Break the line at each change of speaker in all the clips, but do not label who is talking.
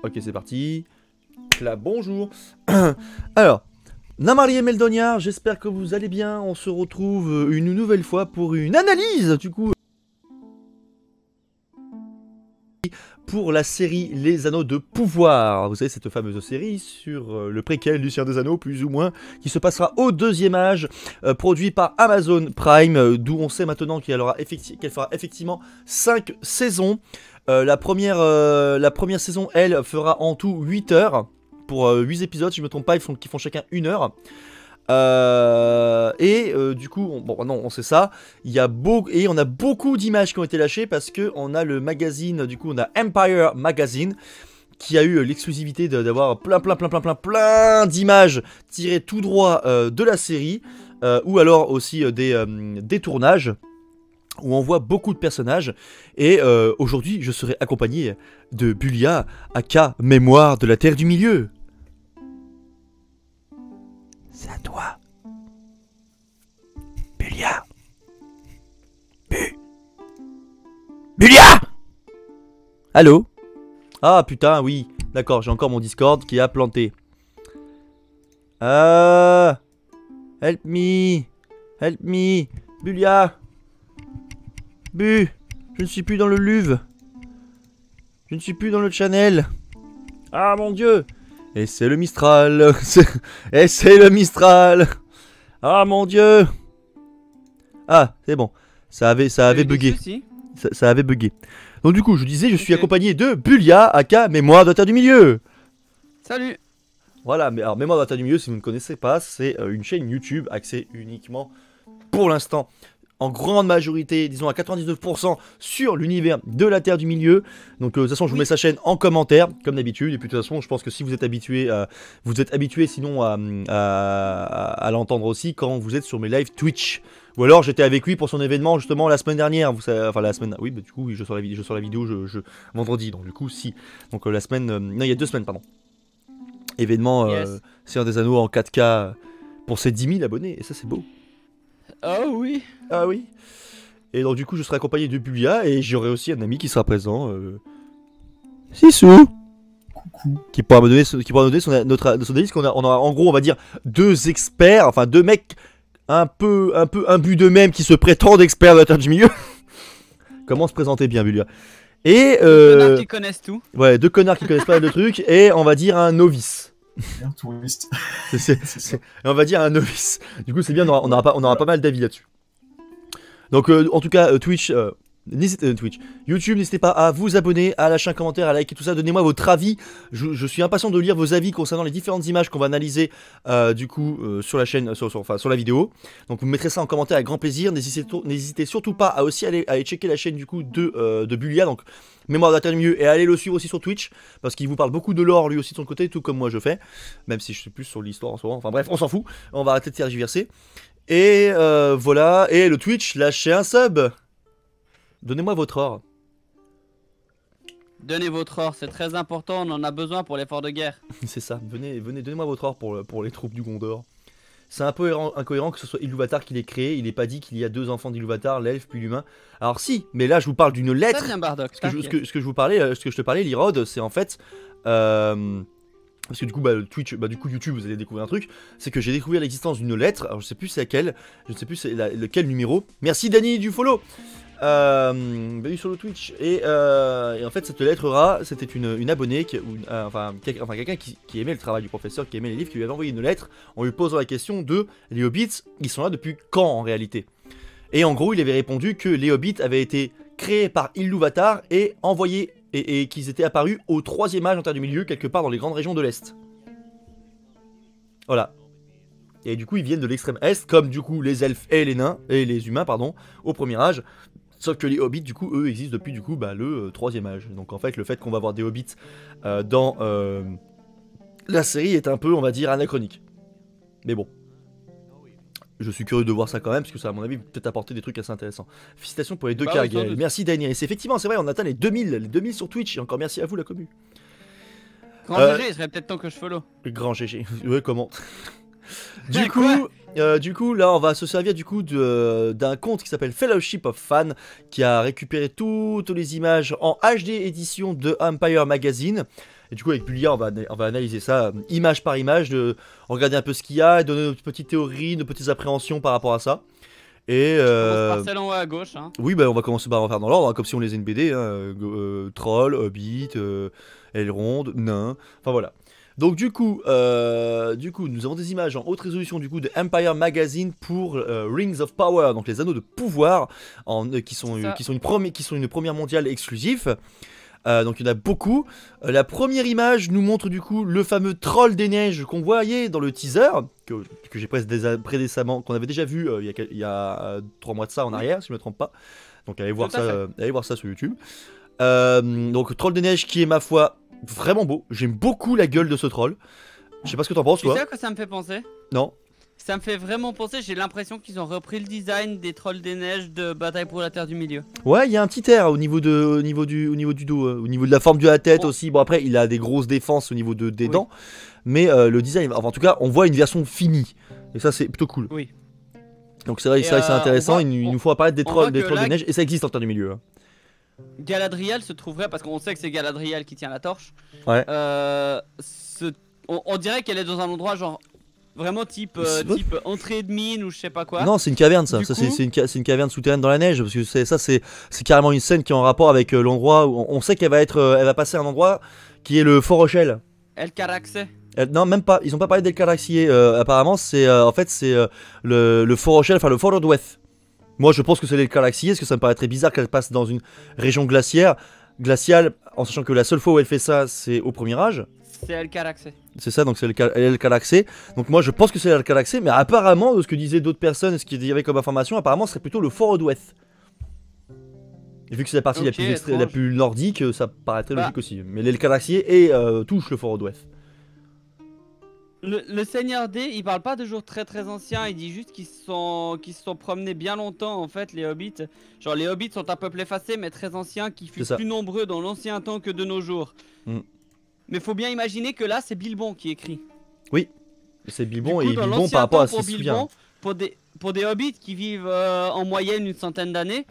Ok, c'est parti. Là, bonjour. Alors, Namari et Meldonia, j'espère que vous allez bien. On se retrouve une nouvelle fois pour une analyse, du coup, pour la série Les Anneaux de Pouvoir. Vous savez, cette fameuse série sur le préquel du Seigneur des Anneaux, plus ou moins, qui se passera au deuxième âge, produit par Amazon Prime, d'où on sait maintenant qu'elle fera effectivement 5 saisons. La première saison, elle, fera en tout 8 heures, pour 8 épisodes, si je ne me trompe pas, qui font chacun 1 heure. Du coup, bon, non, on sait ça. Et on a beaucoup d'images qui ont été lâchées parce que on a le magazine, du coup, on a Empire Magazine qui a eu l'exclusivité d'avoir plein d'images tirées tout droit de la série, ou alors aussi des tournages où on voit beaucoup de personnages. Et aujourd'hui, je serai accompagné de Bulia, aka Mémoire de la Terre du Milieu. C'est à toi. Bulia. Bulia. Allô? Ah putain, oui. D'accord, j'ai encore mon Discord qui a planté. Help me. Help me. Bulia. Je ne suis plus dans le Luve. Je ne suis plus dans le channel. Ah mon dieu. Et c'est le Mistral. Et c'est le Mistral. Ah mon dieu. Ah, c'est bon. Ça avait bugué. Ça avait bugué. Donc du coup, je disais, je suis accompagné de Bulia, aka Mémoire de la Terre du Milieu.
Salut.
Voilà, mais alors Mémoire de la Terre du Milieu, si vous ne connaissez pas, c'est une chaîne YouTube axée uniquement, pour l'instant, en grande majorité, disons à 99%, sur l'univers de la Terre du Milieu. Donc de toute façon, je vous mets sa chaîne en commentaire, comme d'habitude. Et puis de toute façon, je pense que si vous êtes habitué, vous êtes habitué sinon à l'entendre aussi quand vous êtes sur mes lives Twitch. Ou alors j'étais avec lui pour son événement justement la semaine dernière. Vous savez, enfin la semaine, oui, bah, du coup oui, je sors la vidéo vendredi. Donc du coup si, donc la semaine, non il y a 2 semaines pardon. Événement Seigneur des Anneaux en 4K pour ses 10 000 abonnés. Et ça c'est beau.
Oh oui.
Ah oui. Et donc du coup je serai accompagné de Bulia et j'aurai aussi un ami qui sera présent. Sissou. Coucou. Qui pourra me donner son analyse. On a en gros on va dire 2 experts, enfin 2 mecs un peu imbus d'eux-mêmes qui se prétendent experts de la Terre du Milieu. Comment se présenter bien Bulia. Et
2 connards qui connaissent tout.
Ouais, 2 connards qui connaissent pas de trucs et on va dire un novice.
Un touriste.
On va dire un novice. Du coup, c'est bien, on aura pas mal d'avis là-dessus. Donc, en tout cas, Twitch, YouTube, n'hésitez pas à vous abonner, à lâcher un commentaire, à liker tout ça. Donnez-moi votre avis. Je suis impatient de lire vos avis concernant les différentes images qu'on va analyser du coup sur la chaîne, sur la vidéo. Donc, vous mettrez ça en commentaire avec grand plaisir. N'hésitez surtout pas à aussi aller checker la chaîne du coup de Bulia. Donc, Mémoire de la Terre du Milieu, et allez le suivre aussi sur Twitch parce qu'il vous parle beaucoup de lore lui aussi de son côté, tout comme moi je fais, même si je suis plus sur l'histoire en ce moment. Enfin bref, on s'en fout, on va arrêter de tergiverser. Et voilà, et le Twitch, lâchez un sub. Donnez-moi votre or.
Donnez votre or, c'est très important, on en a besoin pour l'effort de guerre.
C'est ça, venez, donnez-moi votre or pour les troupes du Gondor. C'est un peu incohérent que ce soit Ilúvatar qui l'ait créé. Il n'est pas dit qu'il y a 2 enfants d'Ilúvatar, l'elfe puis l'humain. Alors si, mais là je vous parle d'une lettre.
Ça vient Bardock,
Ce que je te parlais, l'Irode, c'est en fait parce que du coup Twitch, du coup YouTube, vous allez découvrir un truc, c'est que j'ai découvert l'existence d'une lettre. Alors je sais plus c'est laquelle, je ne sais plus c'est lequel numéro. Merci Dany du follow. Bienvenue sur le Twitch. Et en fait cette lettre c'était une abonnée quelqu'un qui aimait le travail du professeur, qui aimait les livres, qui lui avait envoyé une lettre en lui posant la question de les hobbits, ils sont là depuis quand en réalité. Et en gros il avait répondu que les hobbits avaient été créés par Ilúvatar et envoyés et qu'ils étaient apparus au 3e âge en Terre du Milieu, quelque part dans les grandes régions de l'Est. Voilà. Et du coup ils viennent de l'extrême Est, comme du coup les elfes et les nains, et les humains pardon, au 1er âge. Sauf que les hobbits, du coup, eux existent depuis du coup le 3e âge. Donc en fait, le fait qu'on va avoir des hobbits dans la série est un peu, on va dire, anachronique. Mais bon. Je suis curieux de voir ça quand même, parce que ça, à mon avis, peut-être apporter des trucs assez intéressants. Félicitations pour les 2 cas, Gaël. Merci Daniel. Et c'est effectivement, c'est vrai, on atteint les 2000 sur Twitch. Et encore merci à vous, la commu.
Grand GG, il serait peut-être temps que je follow.
Grand GG. Ouais, comment Du coup, là, on va se servir du coup d'un compte qui s'appelle Fellowship of Fans, qui a récupéré toutes les images en HD édition de Empire Magazine. Et du coup, avec Bulia, on va analyser ça image par image, regarder un peu ce qu'il y a, et donner nos petites théories, nos petites appréhensions par rapport à ça. Et
On commence par celle en haut à gauche. Hein.
oui, bah, on va commencer par en faire dans l'ordre, hein, comme si on les une BD. Hein, Troll, Hobbit, Elrond, Nain. Enfin voilà. Donc du coup, nous avons des images en haute résolution du coup de Empire Magazine pour Rings of Power, donc les anneaux de pouvoir, qui sont une première mondiale exclusive. Donc il y en a beaucoup. La première image nous montre du coup le fameux troll des neiges qu'on voyait dans le teaser, que j'ai précédemment, qu'on avait déjà vu il y a 3 mois de ça en arrière, si je ne me trompe pas. Donc allez voir ça sur YouTube. Donc troll des neiges qui est ma foi vraiment beau. J'aime beaucoup la gueule de ce troll. Je sais pas ce que t'en penses, toi.
Tu sais à quoi ça me fait penser?
Non.
Ça me fait vraiment penser, j'ai l'impression qu'ils ont repris le design des trolls des neiges de Bataille pour la Terre du Milieu.
Ouais, il y a un petit air au niveau du dos, au niveau de la forme de la tête aussi. Bon après, il a des grosses défenses au niveau des dents, mais le design, enfin, en tout cas, on voit une version finie. Et ça, c'est plutôt cool.
Oui.
Donc c'est vrai que c'est intéressant. Il nous faut apparaître des trolls des neiges, et ça existe en Terre du Milieu. Hein.
Galadriel se trouverait, parce qu'on sait que c'est Galadriel qui tient la torche.
Ouais.
On dirait qu'elle est dans un endroit genre vraiment type entrée de mine ou je sais pas quoi.
Non, c'est une caverne ça. C'est une caverne souterraine dans la neige, parce que c'est carrément une scène qui est en rapport avec l'endroit où on sait qu'elle va passer à un endroit qui est le Fort Rochelle.
El Caraxé.
Non, même pas. Ils ont pas parlé d'El Caraxié. Apparemment, c'est le Fort Rochelle, enfin le Fort Rodweth. Moi, je pense que c'est l'El Caraxié, parce que ça me paraît très bizarre qu'elle passe dans une région glaciale, en sachant que la seule fois où elle fait ça, c'est au Premier Âge.
C'est El Caraxé.
C'est ça, donc c'est El Caraxé. Donc moi, je pense que c'est El Caraxé, mais apparemment, de ce que disaient d'autres personnes, ce qu'il y avait comme information, apparemment, ce serait plutôt le Fort Rodweth. Et vu que c'est la partie la plus nordique, ça paraît très logique aussi. Mais l'El Caraxié touche le Fort Rodweth.
Le Seigneur D, il parle pas de jours très très anciens, il dit juste qu'ils se sont promenés bien longtemps en fait, les hobbits. Genre les hobbits sont un peuple effacé mais très ancien qui fut plus nombreux dans l'ancien temps que de nos jours. Mais faut bien imaginer que là c'est Bilbon qui écrit. Oui, c'est Bilbon, et Bilbon par rapport à ce qu'il se souvient. Pour des hobbits qui vivent en moyenne une centaine d'années,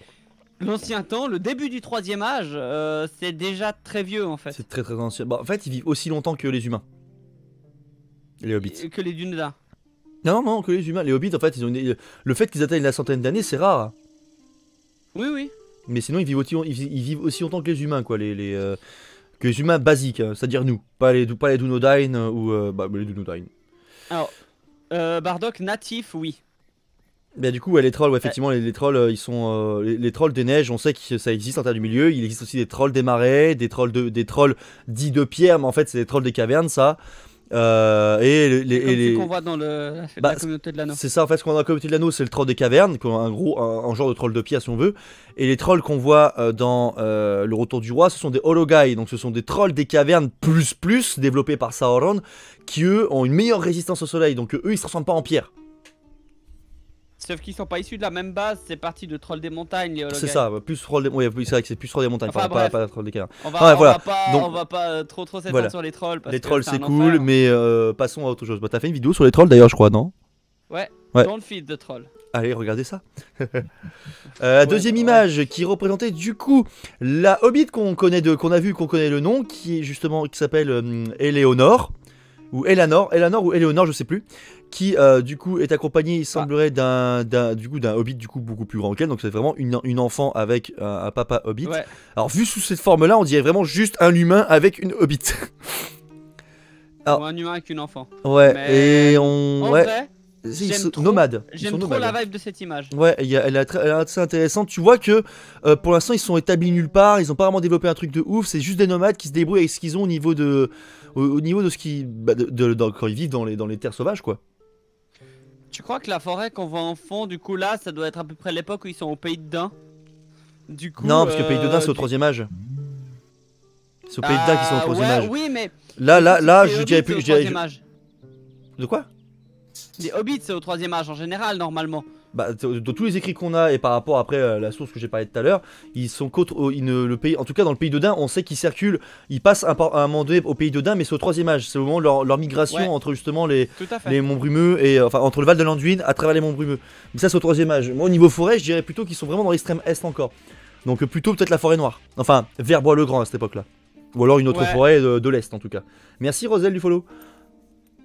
l'ancien temps, le début du 3e âge, c'est déjà très vieux en fait. C'est très très ancien. Bah, en fait ils vivent aussi longtemps que les humains. Les hobbits. Que les Dunedain. Non, que les humains. Les hobbits, en fait, le fait qu'ils atteignent la centaine d'années, c'est rare. Oui, oui. Mais sinon, ils vivent aussi longtemps que les humains, quoi. Que les humains basiques, hein, c'est-à-dire nous. Pas les Dunedain ou. Les Dunedain. Alors, Bardock natif, oui. Bah, du coup, les trolls, effectivement, les trolls, ils sont. Les trolls des neiges, on sait que ça existe en Terre du Milieu. Il existe aussi des trolls des marais, des trolls dits de pierre, mais en fait, c'est des trolls des cavernes, ça. Et qu'on voit dans la communauté de l'anneau. C'est ça, en fait, ce qu'on a dans la communauté de l'anneau, c'est le troll des cavernes, un genre de troll de pierre si on veut. Et les trolls qu'on voit dans le Retour du Roi, ce sont des Hologai, donc ce sont des trolls des cavernes plus développés par Sauron, qui eux ont une meilleure résistance au soleil, donc eux ils se transforment pas en pierre. Sauf qu'ils sont pas issus de la même base, c'est parti de Troll des montagnes, les Hologai. C'est ça, plus Troll des montagnes, oui, c'est vrai que c'est plus Troll des montagnes, enfin, pas Troll des cavernes. On va pas trop s'étendre sur les trolls. Les trolls c'est cool, mais passons à autre chose. Bah, t'as fait une vidéo sur les trolls d'ailleurs, je crois, non? Ouais, dans le feed de trolls. Allez, regardez ça. Deuxième image qui représentait du coup la Hobbit qu'on connaît le nom, qui s'appelle Éléonore. Ou Eleanor ou Éléonore, je sais plus, qui du coup est accompagné, il semblerait, d'un hobbit du coup beaucoup plus grand qu'elle, donc c'est vraiment une enfant avec un papa hobbit. Ouais. Alors vu sous cette forme-là, on dirait vraiment juste un humain avec une hobbit. Alors, ou un humain avec une enfant. Ouais. Mais... En vrai, j'aime trop la vibe de cette image. Ouais, elle est assez intéressante. Tu vois que pour l'instant ils sont établis nulle part, ils ont pas vraiment développé un truc de ouf. C'est juste des nomades qui se débrouillent avec ce qu'ils ont au niveau de ce qui quand ils vivent dans les terres sauvages, quoi. Tu crois que la forêt qu'on voit en fond, du coup là, ça doit être à peu près l'époque où ils sont au pays de Dain? Du coup, non, parce que le pays de Dain c'est au 3e âge. C'est au pays de Dain qu'ils sont au 3e âge. Oui, mais là, je dirais plus. De quoi? Les hobbits c'est au 3e âge en général normalement.
dans tous les écrits qu'on a et par rapport après la source que j'ai parlé tout à l'heure, ils sont le pays, en tout cas dans le pays d'Odin, on sait qu'ils circulent, ils passent à un moment donné au pays d'Odin, mais c'est au 3e âge, c'est au moment de leur migration entre justement les monts brumeux et enfin entre le Val de l'Anduin à travers les monts brumeux. Mais ça c'est au 3e âge. Moi au niveau forêt, je dirais plutôt qu'ils sont vraiment dans l'extrême est encore. Donc plutôt peut-être la forêt noire. Enfin vers Bois-le-Grand à cette époque-là. Ou alors une autre forêt de l'est en tout cas. Merci Roselle du follow.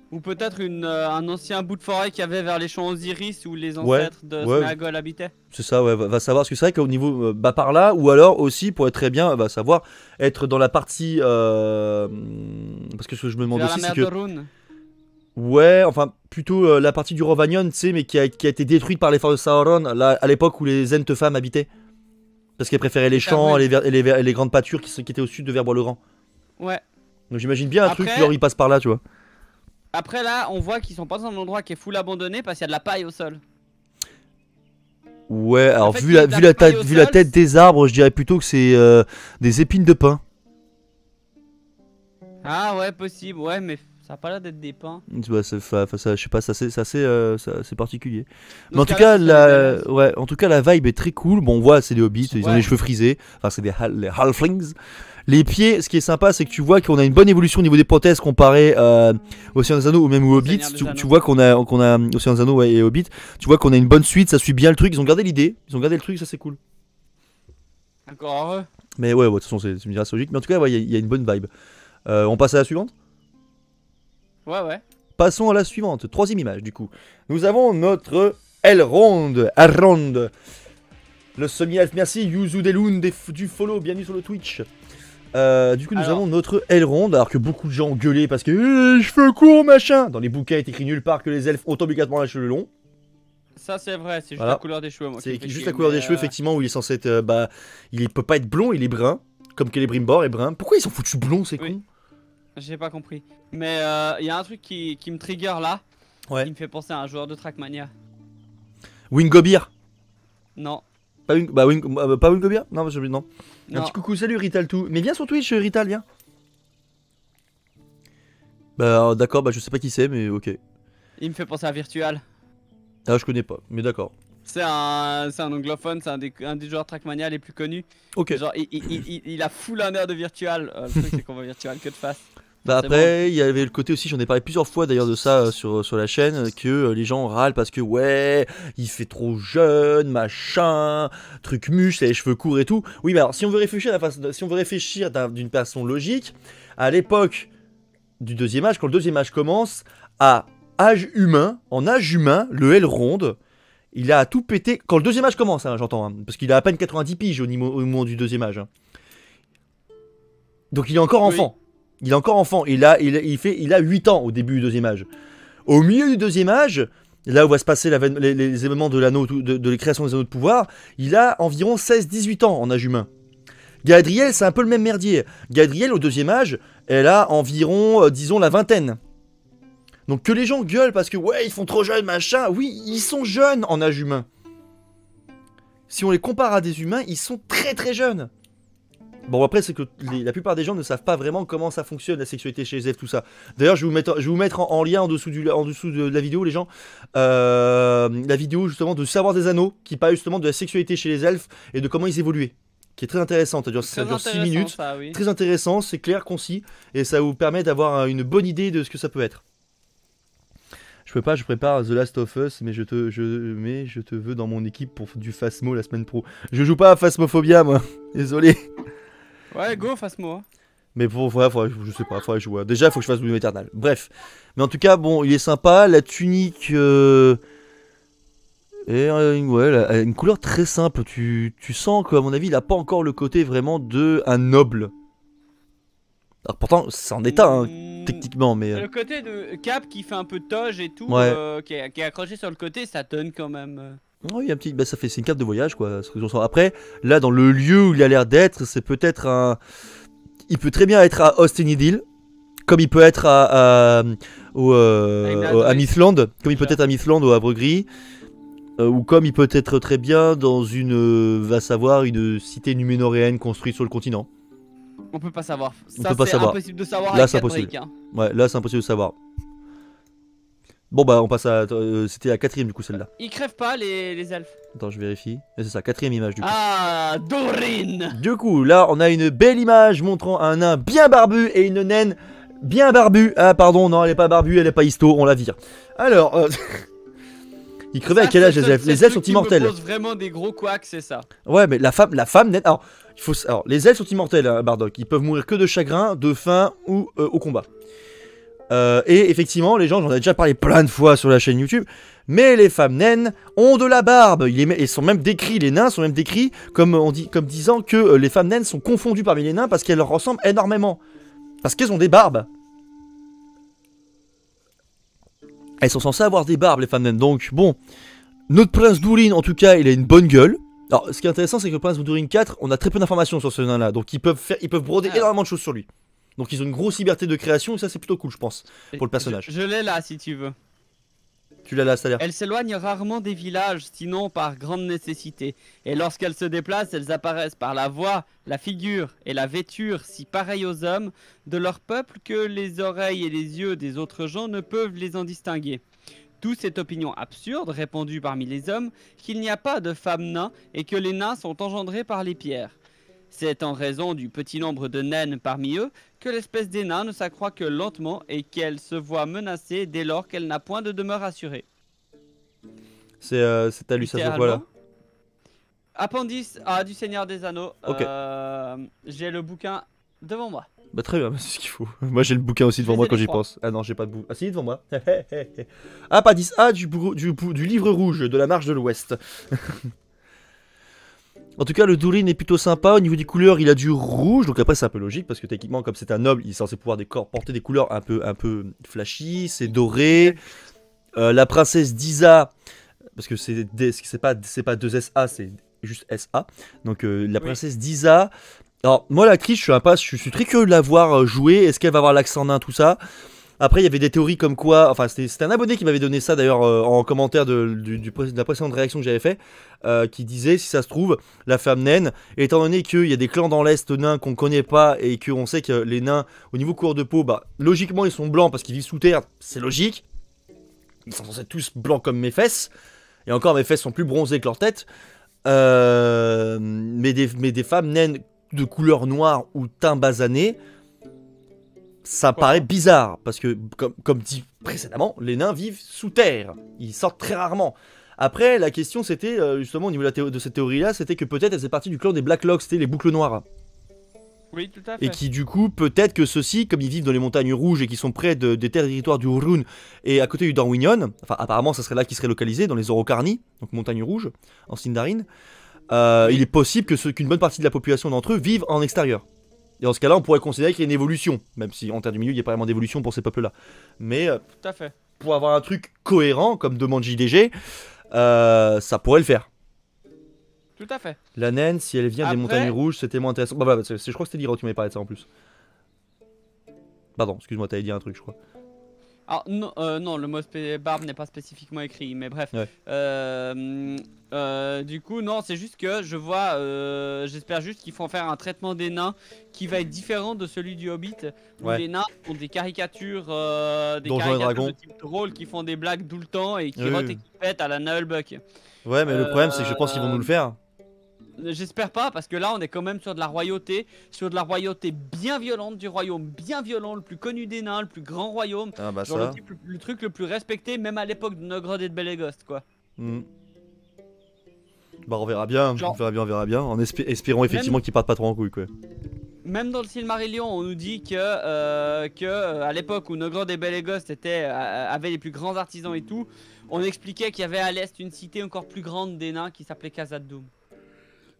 Ou peut-être un ancien bout de forêt qu'il y avait vers les champs Osiris où les ancêtres de Sméagol habitaient. C'est
ça, va savoir. Parce que c'est vrai qu'au niveau par là, ou alors aussi pour être très bien, va savoir être dans la partie. Parce que ce que je me demande aussi, c'est que. Ouais, enfin plutôt la partie du Rovanion, tu sais, mais qui a été détruite par les forces de Sauron là, à l'époque où les Ent femmes habitaient. Parce qu'elles préféraient les champs et les grandes pâtures qui étaient au sud de Verbois-le-Grand.
Ouais.
Donc j'imagine bien un truc, genre il passe par là, tu vois.
Après là, on voit qu'ils sont pas dans un endroit qui est full abandonné parce qu'il y a de la paille au sol.
Ouais, alors vu la tête des arbres, je dirais plutôt que c'est des épines de pin.
Ah ouais, possible, ouais, mais ça a pas l'air d'être des pins.
Ouais, je sais pas, c'est assez particulier. Mais en tout cas, la vibe est très cool. Bon, on voit, c'est des hobbits, ils ont les cheveux frisés. Enfin, c'est les halflings. Les pieds, ce qui est sympa, c'est que tu vois qu'on a une bonne évolution au niveau des prothèses comparé au Seigneur des Anneaux ou même au Hobbit. Tu vois qu'on a au Seigneur des Anneaux et Hobbit, tu vois qu'on a une bonne suite, ça suit bien le truc. Ils ont gardé l'idée, ils ont gardé le truc, ça c'est cool.
Encore heureux.
Mais ouais, de toute façon, c'est une direct logique. Mais en tout cas, il y a une bonne vibe. On passe à la suivante.
Ouais.
Passons à la suivante, 3e image du coup. Nous avons notre Elrond. Le semi-elf, merci Yuzu Delun du follow, bienvenue sur le Twitch. Du coup, nous avons notre Elrond, alors que beaucoup de gens ont gueulé parce que cheveux courts, machin. Dans les bouquins, il est écrit nulle part que les elfes ont obligatoirement les cheveux longs.
Ça, c'est vrai, c'est juste la couleur des cheveux.
C'est juste la couleur des cheveux, effectivement, où il est censé être. Il peut pas être blond, il est brun, comme Celebrimbor est brun. Pourquoi ils sont foutus blond, c'est con?
J'ai pas compris. Mais il y a un truc qui me trigger là. Il me fait penser à un joueur de Trackmania.
Wingobir.
Non.
Pas Wingobir? Non, non. Un petit coucou, salut Rital tout. Mais viens sur Twitch, Rital, viens. D'accord, je sais pas qui c'est, mais ok.
Il me fait penser à Virtual.
Ah, je connais pas, mais d'accord.
C'est un anglophone, c'est un des joueurs Trackmania les plus connus.
Ok.
Genre, il a full un air de Virtual. Le truc, c'est qu'on voit Virtual que de face.
Après, il y avait le côté aussi, j'en ai parlé plusieurs fois d'ailleurs de ça sur la chaîne, que les gens râlent parce que il fait trop jeune, machin, truc muche, il a les cheveux courts et tout. Oui, mais alors si on veut réfléchir d'une façon logique, à l'époque du 2e âge, quand le 2e âge commence, en âge humain, le Elrond, il a tout pété. Quand le 2e âge commence, j'entends, parce qu'il a à peine 90 piges au moment du 2e âge. Donc il est encore enfant. Il est encore enfant, il a 8 ans au début du 2e âge. Au milieu du 2e âge, là où va se passer les événements de l'anneau, de la création des anneaux de pouvoir, il a environ 16-18 ans en âge humain. Galadriel, c'est un peu le même merdier. Galadriel, au 2e âge, elle a environ, disons, la vingtaine. Donc que les gens gueulent parce que, ils font trop jeunes, machin, oui, ils sont jeunes en âge humain. Si on les compare à des humains, ils sont très très jeunes. Bon, après, c'est que la plupart des gens ne savent pas vraiment comment ça fonctionne, la sexualité chez les elfes, tout ça. D'ailleurs, je vais vous mettre en lien en dessous de la vidéo, les gens, la vidéo justement de Savoir des Anneaux, qui parle justement de la sexualité chez les elfes et de comment ils évoluaient. Qui est très intéressante, ça dure 6 minutes.
Ça, oui.
Très intéressant, c'est clair, concis, et ça vous permet d'avoir une bonne idée de ce que ça peut être. Je prépare The Last of Us, mais je te veux dans mon équipe pour du Phasmo la semaine pro. Je joue pas à Phasmophobia, moi, désolé.
Ouais, go, Phasmo.
Mais je sais pas, faudrait jouer. Déjà, faut que je fasse Doom Eternal. Bref. Mais en tout cas, bon, il est sympa. La tunique. Une couleur très simple. Tu sens qu'à mon avis, il a pas encore le côté vraiment de un noble. Alors pourtant, c'est en état, techniquement, mais.
Le côté de Cap qui fait un peu de toge et tout, qui est accroché sur le côté, ça donne quand même.
Oui, il y a un petit. C'est une carte de voyage, quoi. Après, là, dans le lieu où il a l'air d'être, c'est peut-être un. Il peut très bien être à Ostinidil, comme il peut être à Mithland, comme il peut être à Mithland ou à Havre-Gris, ou comme il peut être très bien dans une cité numénoréenne construite sur le continent.
On peut pas savoir.
Ça, c'est
impossible de savoir.
Là, c'est impossible. Ouais, là, c'est impossible de savoir. Bon bah on passe à... c'était la 4ème du coup celle-là.
Ils crèvent pas les elfes.
Attends je vérifie. C'est ça, 4ème image du coup.
Ah, Durin.
Du coup là on a une belle image montrant un nain bien barbu et une naine bien barbue. Ah pardon, non elle est pas barbue, elle est pas histo, on la vire. Alors... Ils crevaient à quel âge les elfes? Les elfes sont immortels.
Me pose vraiment des gros couacs, c'est ça.
Ouais mais la femme naine... Alors, les elfes sont immortels hein, Bardock. Ils peuvent mourir que de chagrin, de faim ou au combat. Et effectivement, les gens, j'en ai déjà parlé plein de fois sur la chaîne YouTube, mais les femmes naines ont de la barbe. Ils sont même décrits, les nains sont même décrits comme disant que les femmes naines sont confondues parmi les nains parce qu'elles leur ressemblent énormément. Parce qu'elles ont des barbes. Elles sont censées avoir des barbes, les femmes naines. Donc, bon, notre prince Durin, en tout cas, il a une bonne gueule. Alors, ce qui est intéressant, c'est que le prince Durin 4, on a très peu d'informations sur ce nain-là. Donc, ils peuvent broder énormément de choses sur lui. Donc ils ont une grosse liberté de création et ça c'est plutôt cool je pense pour le personnage.
Je l'ai là si tu veux.
Tu l'as là, c'est-à-dire?
Elle s'éloigne rarement des villages, sinon par grande nécessité. Et lorsqu'elles se déplacent, elles apparaissent par la voix, la figure et la vêture si pareilles aux hommes de leur peuple que les oreilles et les yeux des autres gens ne peuvent les en distinguer. D'où cette opinion absurde répandue parmi les hommes qu'il n'y a pas de femmes nains et que les nains sont engendrés par les pierres. C'est en raison du petit nombre de naines parmi eux que l'espèce des nains ne s'accroît que lentement et qu'elle se voit menacée dès lors qu'elle n'a point de demeure assurée.
C'est à lui, ça se voit là.
Appendice du Seigneur des Anneaux. Ok. J'ai le bouquin devant moi.
Bah très bien, c'est ce qu'il faut. Moi j'ai le bouquin aussi devant moi quand j'y pense. Ah non, j'ai pas de bouquin. Ah si, devant moi. Appendice A du livre rouge de la marche de l'Ouest. En tout cas, le Durin est plutôt sympa. Au niveau des couleurs, il a du rouge. Donc après, c'est un peu logique parce que techniquement, comme c'est un noble, il est censé pouvoir porter des couleurs un peu flashy. C'est doré. La princesse Disa, parce que c'est pas 2SA, c'est juste SA. Donc la princesse Disa. Alors moi, l'actrice, je suis très curieux de la voir jouer. Est-ce qu'elle va avoir l'accent nain, tout ça? Après, il y avait des théories comme quoi... Enfin, c'était un abonné qui m'avait donné ça, d'ailleurs, en commentaire de la précédente réaction que j'avais fait, qui disait, si ça se trouve, la femme naine, étant donné qu'il y a des clans dans l'Est nains qu'on connaît pas, et qu'on sait que les nains, au niveau couleur de peau, bah, logiquement, ils sont blancs parce qu'ils vivent sous terre, c'est logique. Ils sont censés tous blancs comme mes fesses, et encore, mes fesses sont plus bronzées que leur tête. Mais des femmes naines de couleur noire ou teint basané... Ça paraît bizarre, parce que, comme dit précédemment, les nains vivent sous terre. Ils sortent très rarement. Après, la question c'était, justement, au niveau de cette théorie-là, c'était que peut-être elle faisait partie du clan des Blacklocks, c'était les boucles noires.
Oui, tout à fait.
Et qui, du coup, peut-être que ceux-ci, comme ils vivent dans les montagnes rouges et qui sont près des territoires du Hurun et à côté du Dorwinion, enfin, apparemment, ça serait là qu'ils seraient localisés, dans les Orocarni, donc montagnes rouges, en Sindarin, il est possible qu'une bonne partie de la population d'entre eux vivent en extérieur. Et dans ce cas-là, on pourrait considérer qu'il y a une évolution, même si en terre du milieu, il n'y a pas vraiment d'évolution pour ces peuples-là. Mais
tout à fait.
Pour avoir un truc cohérent, comme demande JDG, ça pourrait le faire.
Tout à fait.
La naine, si elle vient des montagnes rouges, c'est tellement intéressant. Bah, je crois que c'était Liro qui m'avait parlé de ça en plus. Pardon, excuse-moi, t'avais dit un truc, je crois.
Alors, non, le mot barbe n'est pas spécifiquement écrit, mais bref. Ouais. Du coup, non, c'est juste que je vois, j'espère juste qu'ils font faire un traitement des nains qui va être différent de celui du Hobbit, où les nains ont des caricatures, de type drôle, qui font des blagues tout le temps et qui rotent et qui pètent à la Nullbuck.
Ouais, mais le problème, c'est que je pense qu'ils vont nous le faire.
J'espère pas, parce que là on est quand même sur de la royauté, bien violente du royaume, bien violent, le plus connu des nains, le plus grand royaume, genre le truc le plus respecté même à l'époque de Nogrod et de Belegost quoi.
Bah on verra bien, on verra bien, en espérant effectivement qu'ils partent pas trop en couille quoi.
Même dans le Silmarillion on nous dit que à l'époque où Nogrod et Belegost avaient les plus grands artisans et tout, on expliquait qu'il y avait à l'est une cité encore plus grande des nains qui s'appelait Khazad-dûm.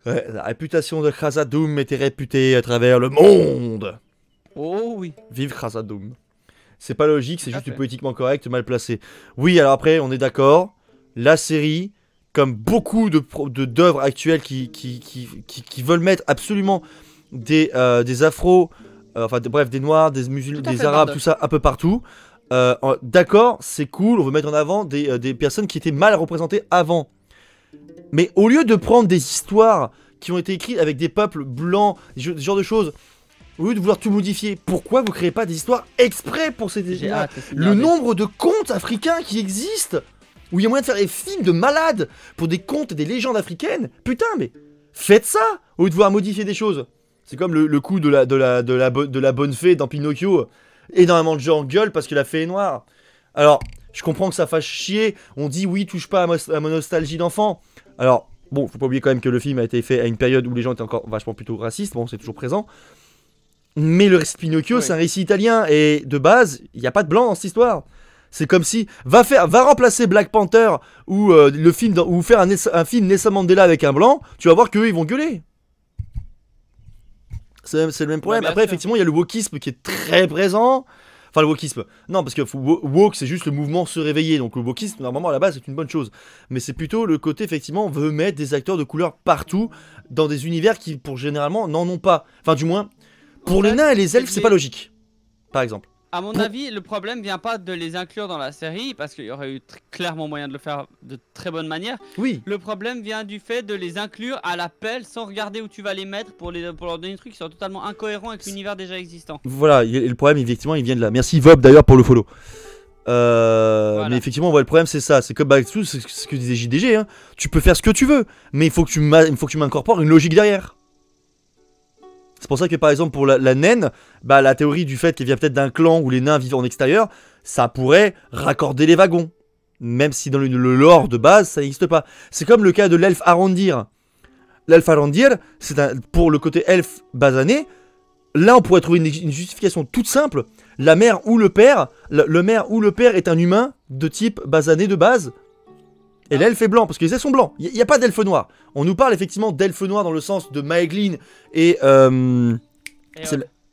Ouais, la réputation de Khazad-dûm était réputée à travers le monde.
Oh oui.
Vive Khazad-dûm. C'est pas logique, c'est juste politiquement correct, mal placé. Oui, alors après, on est d'accord. La série, comme beaucoup d'œuvres actuelles qui veulent mettre absolument des afros, bref, des noirs, des musulmans, des arabes, tout ça, un peu partout. D'accord, c'est cool, on veut mettre en avant des personnes qui étaient mal représentées avant. Mais au lieu de prendre des histoires qui ont été écrites avec des peuples blancs, ce genre de choses, Au lieu de vouloir tout modifier, pourquoi vous créez pas des histoires exprès pour ces histoires? Le nombre de contes africains qui existent, où il y a moyen de faire des films de malades pour des contes et des légendes africaines. Putain, mais faites ça au lieu de vouloir modifier des choses. C'est comme le coup de la bonne fée dans Pinocchio. Énormément de gens gueulent parce que la fée est noire. Alors, je comprends que ça fasse chier. On dit oui, touche pas à ma nostalgie d'enfant. Alors, bon, faut pas oublier quand même que le film a été fait à une période où les gens étaient encore vachement plutôt racistes. Bon, c'est toujours présent. Mais le récit de Pinocchio, c'est un récit italien. Et de base, il n'y a pas de blanc dans cette histoire. C'est comme si va remplacer Black Panther ou ou faire un film Nelson Mandela avec un blanc. Tu vas voir qu'eux ils vont gueuler. C'est le même problème. Après, effectivement, il y a le wokisme qui est très présent. Enfin, le wokisme. Non, parce que woke, c'est juste le mouvement se réveiller. Donc, le wokisme, normalement, à la base, c'est une bonne chose. Mais c'est plutôt le côté, effectivement, on veut mettre des acteurs de couleur partout dans des univers qui, pour généralement, n'en ont pas. Enfin, du moins, pour les nains et les elfes, c'est pas logique. Par exemple.
À mon avis, le problème vient pas de les inclure dans la série, parce qu'il y aurait eu clairement moyen de le faire de très bonne manière.
Oui.
Le problème vient du fait de les inclure à l'appel sans regarder où tu vas les mettre pour leur donner des trucs qui sont totalement incohérents avec l'univers déjà existant.
Voilà, et le problème, effectivement, il vient de là. Merci Vob d'ailleurs pour le follow. Voilà. Mais effectivement, le problème c'est ça. C'est comme c'est ce que disait JDG. Hein. Tu peux faire ce que tu veux, mais il faut que tu m'incorpores une logique derrière. C'est pour ça que par exemple pour la naine, bah, la théorie du fait qu'elle vient peut-être d'un clan où les nains vivent en extérieur, ça pourrait raccorder les wagons. Même si dans le lore de base, ça n'existe pas. C'est comme le cas de l'elfe Arondir. L'elfe Arondir, pour le côté elfe basané, là on pourrait trouver une justification toute simple. La mère ou le père, le père est un humain de type basané de base. Et l'elfe est blanc, parce que les elfes sont blancs. Il n'y a pas d'elfe noir. On nous parle effectivement d'elfe noir dans le sens de Maeglin et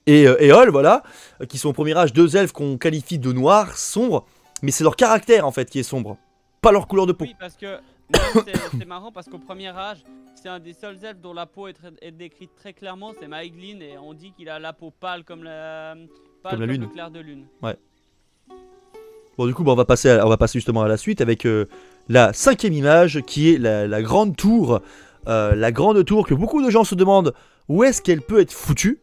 Éole, voilà, qui sont au premier âge deux elfes qu'on qualifie de noirs, sombres, mais c'est leur caractère en fait qui est sombre, pas leur couleur de peau.
Oui, parce que c'est marrant parce qu'au premier âge, c'est un des seuls elfes dont la peau est décrite très clairement, c'est Maeglin, et on dit qu'il a la peau pâle comme la lune. Le clair de lune.
Ouais. Bon, du coup, on va passer justement à la suite avec la 5e image qui est la grande tour. La grande tour que beaucoup de gens se demandent où est-ce qu'elle peut être foutue.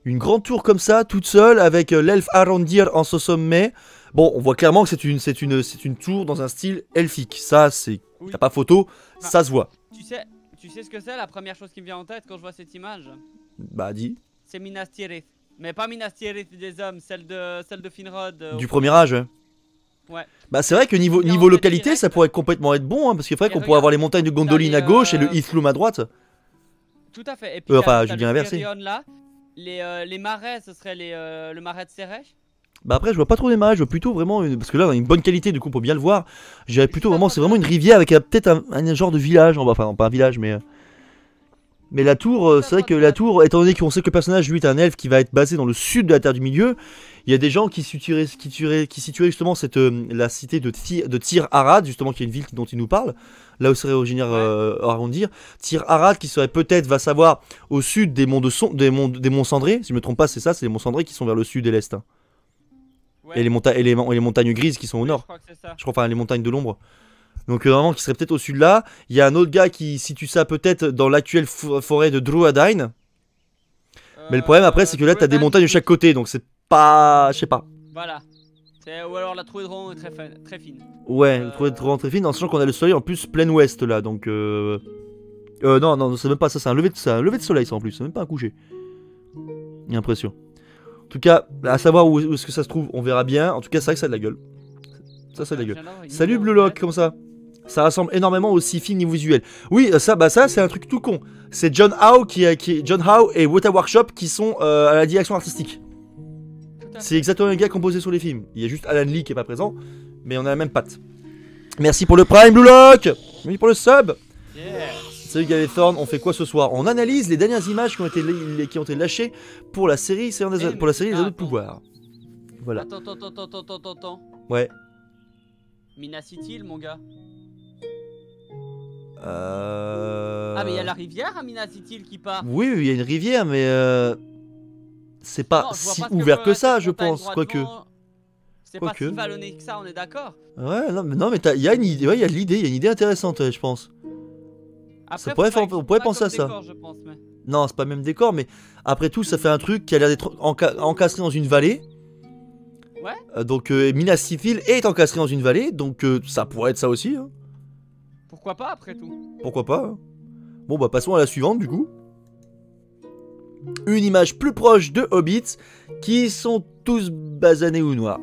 Une grande tour comme ça, toute seule, avec l'elfe Arondir en ce sommet. Bon, on voit clairement que c'est une tour dans un style elfique. Ça, c'est. Oui. Y a pas photo, ça se voit.
Tu sais ce que c'est la première chose qui me vient en tête quand je vois cette image?
Bah, dis.
C'est Minas Tirith. Mais pas Minas Tirith des hommes, celle de Finrod.
Du premier âge, ouais.
Ouais.
Bah c'est vrai que niveau localité ça pourrait complètement être bon hein, parce qu'il faudrait qu'on pourrait avoir les montagnes de Gondolin à gauche et le Heathloom à droite.
Tout à fait. Et puis
enfin je dis inversé.
Là, les marais ce serait le marais de Serech.
Bah après je vois pas trop les marais, je vois plutôt vraiment parce que là on a une bonne qualité du coup pour bien le voir. J'irais plutôt vraiment c'est vraiment une rivière avec peut-être un genre de village, enfin non, pas un village mais la tour, c'est vrai que la tour, étant donné qu'on sait que le personnage lui est un elfe qui va être basé dans le sud de la Terre du Milieu, il y a des gens qui situeraient justement la cité de Tir Arad, justement qui est une ville dont il nous parle, là où serait originaire Arondir. Tir Arad qui serait peut-être, va savoir, au sud des monts Cendrés, si je me trompe pas c'est ça, c'est les monts Cendrés qui sont vers le sud et l'est. Hein. Ouais. Et les montagnes grises qui sont au nord. Je crois, enfin les montagnes de l'ombre. Donc vraiment qui serait peut-être au sud là. Il y a un autre gars qui situe ça peut-être dans l'actuelle forêt de Druadine. Mais le problème après c'est que là t'as des montagnes de chaque côté donc c'est pas... je sais pas.
Voilà. Ou alors la trouée de Rohan est très fine.
Ouais, la trouée de Rohan très fine en sachant qu'on a le soleil en plus plein ouest là donc... non c'est même pas ça, c'est un lever de soleil ça en plus, c'est même pas un coucher. J'ai l'impression. En tout cas, à savoir où est-ce que ça se trouve, on verra bien. En tout cas c'est vrai que ça a de la gueule. Ça a de la gueule. Salut Blue Lock, comme ça. Ça ressemble énormément au sci-fi niveau visuel. Oui, ça c'est un truc tout con. C'est John Howe John Howe et Weta Workshop qui sont à la direction artistique. C'est exactement le gars composé sur les films. Il y a juste Alan Lee qui est pas présent, mais on a la même patte. Merci pour le Prime Blue Lock. Merci pour le sub.
Yeah.
Salut Galethorn, on fait quoi ce soir? On analyse les dernières images qui ont été lâchées pour la série Les Anneaux de Pouvoir. Voilà.
Attends.
Ouais.
Minas Ithil, mon gars.
Ah
mais il y a la rivière à Minas Ithil qui part.
Oui, il y a une rivière, mais c'est pas si ouvert que ça, je pense. Quoique.
C'est pas si vallonné que ça, on est d'accord.
Ouais, non, mais il y a une idée, il y a une idée intéressante, je pense.
Après,
on pourrait penser à ça.
Je pense, mais...
Non, c'est pas le même décor, mais après tout, ça fait un truc qui a l'air d'être encastré dans une vallée.
Ouais.
Donc Minas Ithil est encastré dans une vallée, donc ça pourrait être ça aussi. Hein.
Pourquoi pas après tout?
Pourquoi pas hein. Bon bah passons à la suivante du coup. Une image plus proche de Hobbits qui sont tous basanés ou noirs.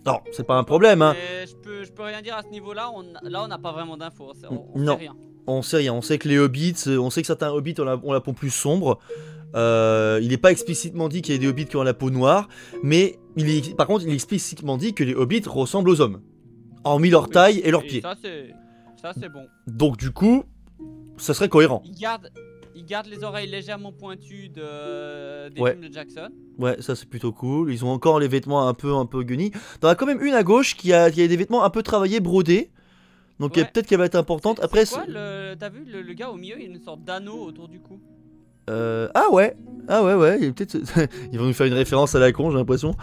Non, c'est pas un problème hein.
Je peux rien dire à ce niveau-là, là on n'a pas vraiment d'infos, on
non.
sait rien.
On sait rien, on sait que les Hobbits, on sait que certains Hobbits ont la peau plus sombre. Il n'est pas explicitement dit qu'il y a des Hobbits qui ont la peau noire, mais par contre il est explicitement dit que les Hobbits ressemblent aux hommes. Hormis leur taille et leurs pieds.
Ça c'est bon.
Donc du coup, ça serait cohérent.
Ils gardent les oreilles légèrement pointues des films de Jackson.
Ouais, ça c'est plutôt cool. Ils ont encore les vêtements un peu guenilles. T'en as quand même une à gauche qui a des vêtements un peu travaillés, brodés. Donc peut-être qu'elle va être importante. Après,
t'as vu le gars au milieu, il y a une sorte d'anneau autour du cou.
Ah ouais. Ils vont nous faire une référence à la con, j'ai l'impression.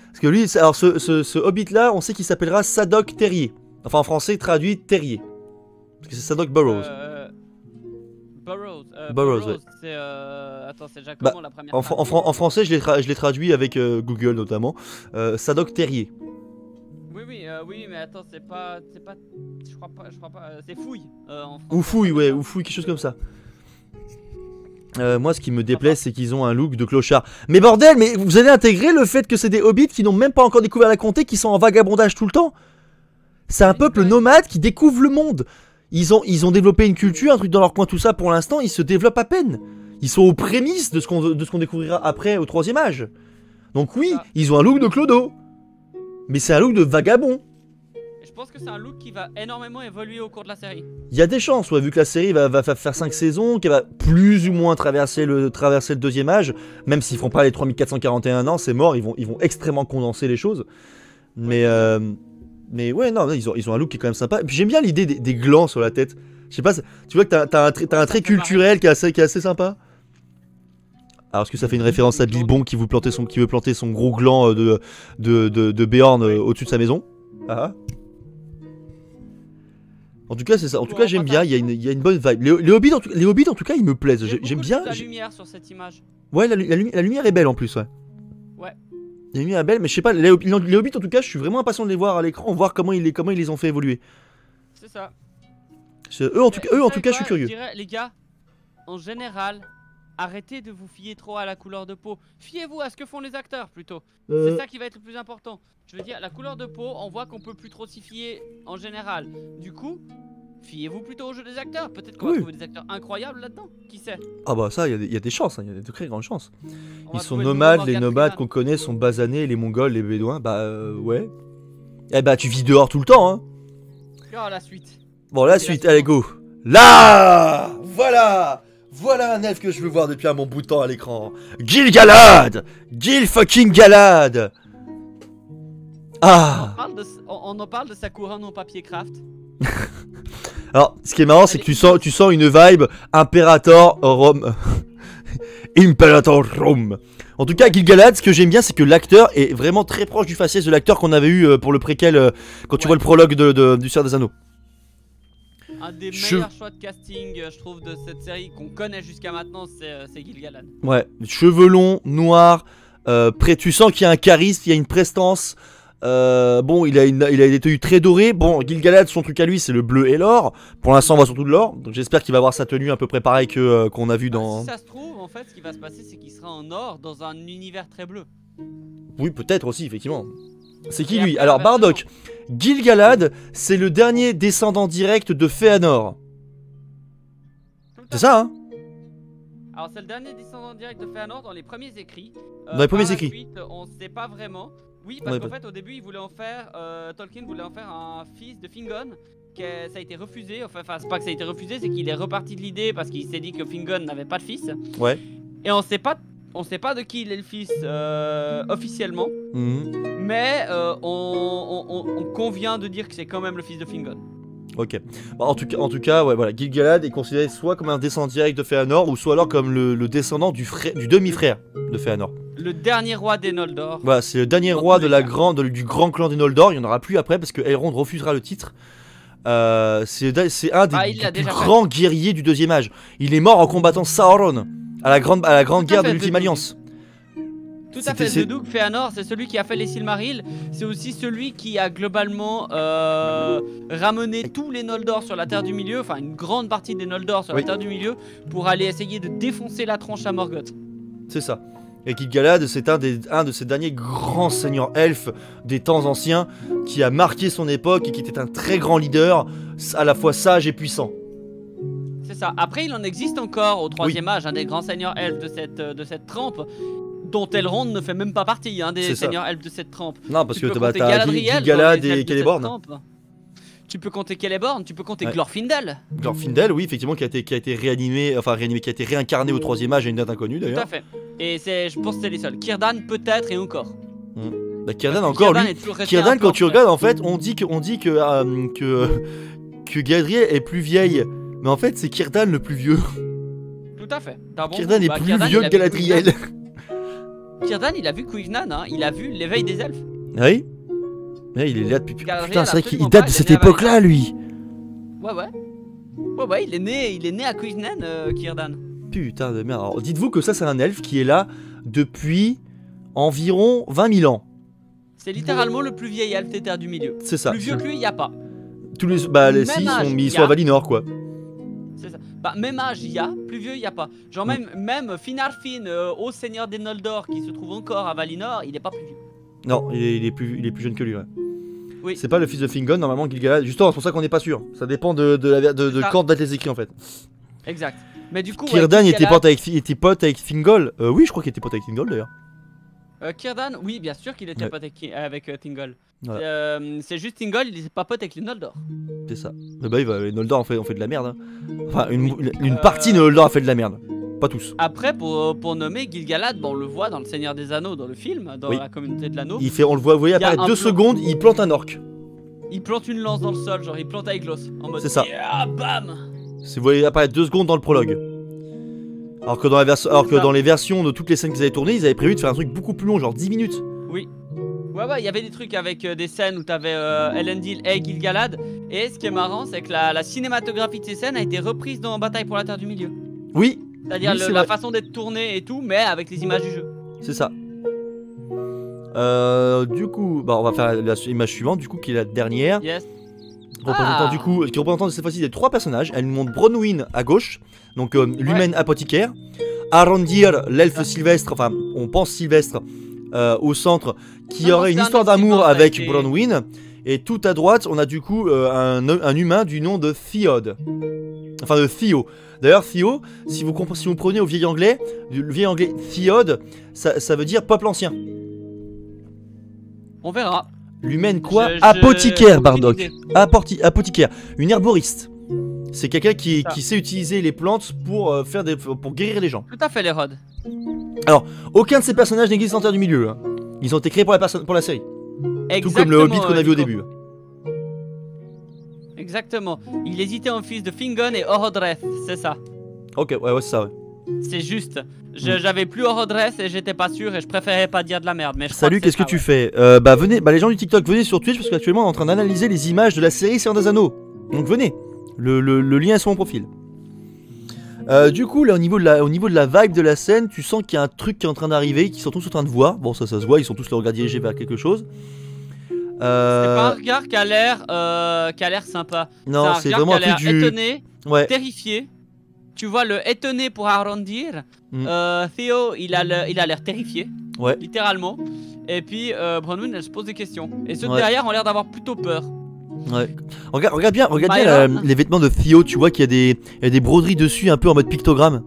Parce que lui, alors ce Hobbit là, on sait qu'il s'appellera Sadok Terrier. Enfin en français traduit Terrier. Parce que c'est Sadok Burrows.
Burrows, ouais. C'est attends, c'est déjà comment la première
en français, je l'ai traduit avec Google notamment. Sadok Terrier.
Oui, mais attends, c'est pas, je crois pas, c'est Fouille en français.
Ou Fouille, ouais, ou Fouille, quelque chose comme ça. Moi, ce qui me déplaise, c'est qu'ils ont un look de clochard. Mais bordel, mais vous allez intégrer le fait que c'est des hobbits qui n'ont même pas encore découvert la comté, qui sont en vagabondage tout le temps. C'est un peuple nomade qui découvre le monde. Ils ont développé une culture, un truc dans leur coin, tout ça. Pour l'instant, ils se développent à peine. Ils sont aux prémices de ce qu'on découvrira après au 3e âge. Donc oui, ils ont un look de clodo. Mais c'est un look de vagabond.
Je pense que c'est un look qui va énormément évoluer au cours de la série.
Il y a des chances, ouais, vu que la série va faire 5 saisons, qu'elle va plus ou moins traverser le 2e âge, même s'ils font pas les 3441 ans, c'est mort, ils vont extrêmement condenser les choses. Mais ouais, non, ils ont un look qui est quand même sympa. Et puis j'aime bien l'idée des glands sur la tête. Je sais pas, tu vois que t'as un trait culturel qui est assez sympa. Alors est-ce que ça fait une référence à Bilbon qui veut planter son gros gland de Béorn au-dessus de sa maison? Ah. En tout cas, c'est ça. En tout cas, j'aime bien. Il y a une bonne vibe. Les Hobbits, en tout cas, ils me plaisent. J'aime bien.
La lumière sur cette image.
Ouais, la lumière est belle en plus, ouais.
Ouais.
La lumière est belle, mais je sais pas. Les Hobbits, en tout cas, je suis vraiment impatient de les voir à l'écran, voir comment ils les ont fait évoluer.
C'est ça.
Eux, en tout cas, je suis curieux.
Je dirais, les gars, en général, arrêtez de vous fier trop à la couleur de peau. Fiez-vous à ce que font les acteurs plutôt. C'est ça qui va être le plus important. Je veux dire, la couleur de peau, on voit qu'on peut plus trop s'y fier en général. Du coup, fiez-vous plutôt au jeu des acteurs. Peut-être qu'on va trouver des acteurs incroyables là-dedans. Qui sait? Ah
bah ça, il y a des chances, il y a de très grandes chances. Ils sont nomades, les nomades qu'on connaît sont basanés, les Mongols, les Bédouins, bah ouais. Eh bah tu vis dehors tout le temps, hein.
Oh, la suite.
Bon, la suite, allez go. Là, voilà un elfe que je veux voir depuis un bon bout de temps à l'écran. Gil-galad, Gil fucking Galad. Ah.
On en parle de sa couronne en papier craft.
Alors, ce qui est marrant, c'est que tu sens une vibe Imperator Rome. Imperator Rome. En tout cas, Gil-galad, ce que j'aime bien, c'est que l'acteur est vraiment très proche du faciès de l'acteur qu'on avait eu pour le préquel quand tu vois le prologue du Seigneur des Anneaux.
Un des meilleurs choix de casting, je trouve, de cette série qu'on connaît jusqu'à maintenant, c'est Gil-galad.
Ouais, cheveux longs, noirs, tu sens qu'il y a un charisme, il y a une prestance. Bon, il a des tenues très dorées. Bon, Gil-galad, son truc à lui, c'est le bleu et l'or. Pour l'instant, on voit surtout de l'or. Donc j'espère qu'il va avoir sa tenue un peu préparée qu'on a vu dans.
Si ça se trouve, en fait, ce qui va se passer, c'est qu'il sera en or dans un univers très bleu.
Oui, peut-être aussi, effectivement. C'est qui lui? Alors, Bardock. Gil-galad, c'est le dernier descendant direct de Fëanor. C'est ça, hein?
Alors, c'est le dernier descendant direct de Fëanor dans les premiers écrits.
Dans les premiers écrits.
Ensuite, on sait pas vraiment. Oui, parce qu'en fait, au début, il voulait en faire. Tolkien voulait en faire un fils de Fingon. Ça a été refusé. Enfin, c'est pas que ça a été refusé, c'est qu'il est reparti de l'idée parce qu'il s'est dit que Fingon n'avait pas de fils.
Ouais.
Et on sait pas de qui il est le fils officiellement. Mais on convient de dire que c'est quand même le fils de Fingon.
Ok. Bah, en tout cas, ouais, voilà. Gil-galad est considéré soit comme un descendant direct de Fëanor, ou soit alors comme le descendant du demi-frère de Fëanor.
Le dernier roi des Noldor.
Voilà, c'est le dernier roi du grand clan des Noldor. Il n'y en aura plus après parce que Elrond refusera le titre. C'est un des plus grands guerriers du deuxième âge. Il est mort en combattant Sauron à la grande guerre de l'Ultime Alliance.
Tout à fait, The Doug Fëanor, c'est celui qui a fait les Silmarils. C'est aussi celui qui a globalement ramené tous les Noldor sur la Terre du Milieu, enfin une grande partie des Noldor sur la Terre du Milieu, pour aller essayer de défoncer la tronche à Morgoth.
C'est ça. Et Gil-galad, c'est un de ces derniers grands seigneurs elfes des temps anciens qui a marqué son époque et qui était un très grand leader, à la fois sage et puissant.
C'est ça. Après, il en existe encore au troisième âge, un des grands seigneurs elfes de cette trempe, dont Elrond ne fait même pas partie, des seigneurs elfes de cette trempe.
Non, parce que t'as Gil-galad et Celeborn.
Tu peux compter Celeborn, tu peux compter Glorfindel.
Glorfindel, oui, effectivement, qui a été réanimé, qui a été réincarné au troisième âge à une date inconnue d'ailleurs.
Tout à fait. Et je pense que c'est les seuls. Círdan peut-être et encore.
Círdan encore, lui. Círdan, quand tu regardes, en fait, on dit que Galadriel est plus vieille, mais en fait, c'est Círdan le plus vieux.
Tout à fait.
Círdan est plus vieux que Galadriel.
Círdan, il a vu Cuignan, il a vu l'éveil des elfes.
Oui. Ouais, il est là depuis. Putain, c'est vrai qu'il date de cette époque-là, lui.
Ouais, il est né à Cuignan, Círdan.
Putain de merde. Alors, dites-vous que ça, c'est un elfe qui est là depuis environ 20 000 ans.
C'est littéralement le plus vieil elfe des Terres du Milieu.
C'est ça.
Plus vieux que lui, il n'y a pas.
Tous les ils sont à Valinor, quoi.
C'est ça. Même âge, il y a. Plus vieux, il n'y a pas. Genre, même Finarfin, haut seigneur des Noldor, qui se trouve encore à Valinor, il n'est pas plus vieux.
Non, il est plus jeune que lui, ouais.
Oui.
C'est pas le fils de Fingon, normalement, Gil-galad. Justement, c'est pour ça qu'on n'est pas sûr. Ça dépend de quand datent les écrits, en fait.
Exact. Mais du coup,
Círdan était pote avec Thingol. Oui, je crois qu'il était pote avec Thingol d'ailleurs.
Círdan, oui, bien sûr qu'il était pote avec Thingol. Voilà. C'est juste Thingol, il est pas pote avec les Noldor.
C'est ça. Les Noldor ont fait de la merde. Enfin, une partie de Noldor a fait de la merde. Pas tous.
Après, pour nommer Gil-galad, on le voit dans Le Seigneur des Anneaux, dans le film, dans la communauté de l'anneau.
On le voit, vous voyez, apparaître 2 secondes, il plante un orc.
Il plante une lance dans le sol, genre il plante Aeglos. En mode.
C'est ça.
Bam.
Vous voyez apparaître 2 secondes dans le prologue. Alors que dans les versions de toutes les scènes qu'ils avaient tournées, ils avaient prévu de faire un truc beaucoup plus long, genre 10 minutes.
Oui. Ouais, il y avait des trucs avec des scènes où t'avais Elendil et Gil-galad. Et ce qui est marrant, c'est que la cinématographie de ces scènes a été reprise dans Bataille pour la Terre du Milieu.
Oui.
C'est-à-dire la façon d'être tournée et tout, mais avec les images du jeu.
C'est ça. Du coup, on va faire l'image suivante, du coup, qui est la dernière.
Yes.
Qui représente cette fois-ci des 3 personnages. Elle nous montre Bronwyn à gauche, donc l'humaine apothicaire. Arondir, l'elfe sylvestre, enfin, on pense sylvestre, au centre, qui aurait une histoire d'amour avec Bronwyn. Et tout à droite, on a du coup un humain du nom de Theod. Enfin, de Theo. D'ailleurs, Theo, si vous prenez au vieil anglais, le vieil anglais Theod, ça veut dire peuple ancien.
On verra.
L'humaine quoi? Apothicaire, Bardock. Apothicaire. Une herboriste. C'est quelqu'un qui sait utiliser les plantes pour guérir les gens.
Tout à fait, les Rhodes.
Alors, aucun de ces personnages n'existe en Terre du Milieu. Hein. Ils ont été créés pour la série.
Exactement,
tout comme le Hobbit qu'on a vu au début.
Exactement. Il hésitait en fils de Fingon et Orodreth, c'est ça.
Ok, ouais, c'est ça, ouais.
C'est juste. J'avais plus Orodreth et j'étais pas sûr et je préférais pas dire de la merde. Mais
salut, qu'est-ce que tu fais? Venez, les gens du TikTok, venez sur Twitch parce qu'actuellement on est en train d'analyser les images de la série Seigneur des Anneaux. Donc venez, le lien est sur mon profil. Du coup, là, au niveau de la vibe de la scène, tu sens qu'il y a un truc qui est en train d'arriver, qu'ils sont tous en train de voir. Bon, ça se voit, ils sont tous le regard dirigé vers quelque chose.
C'est pas un regard qui a l'air sympa.
Non, c'est vraiment un truc
étonné, terrifié. Tu vois le étonné pour arrondir. Theo, il a l'air terrifié, littéralement. Et puis Bronwyn, elle se pose des questions. Et ceux derrière ont l'air d'avoir plutôt peur.
Ouais. Regarde bien les vêtements de Theo, tu vois qu'il y a des broderies dessus un peu en mode pictogramme.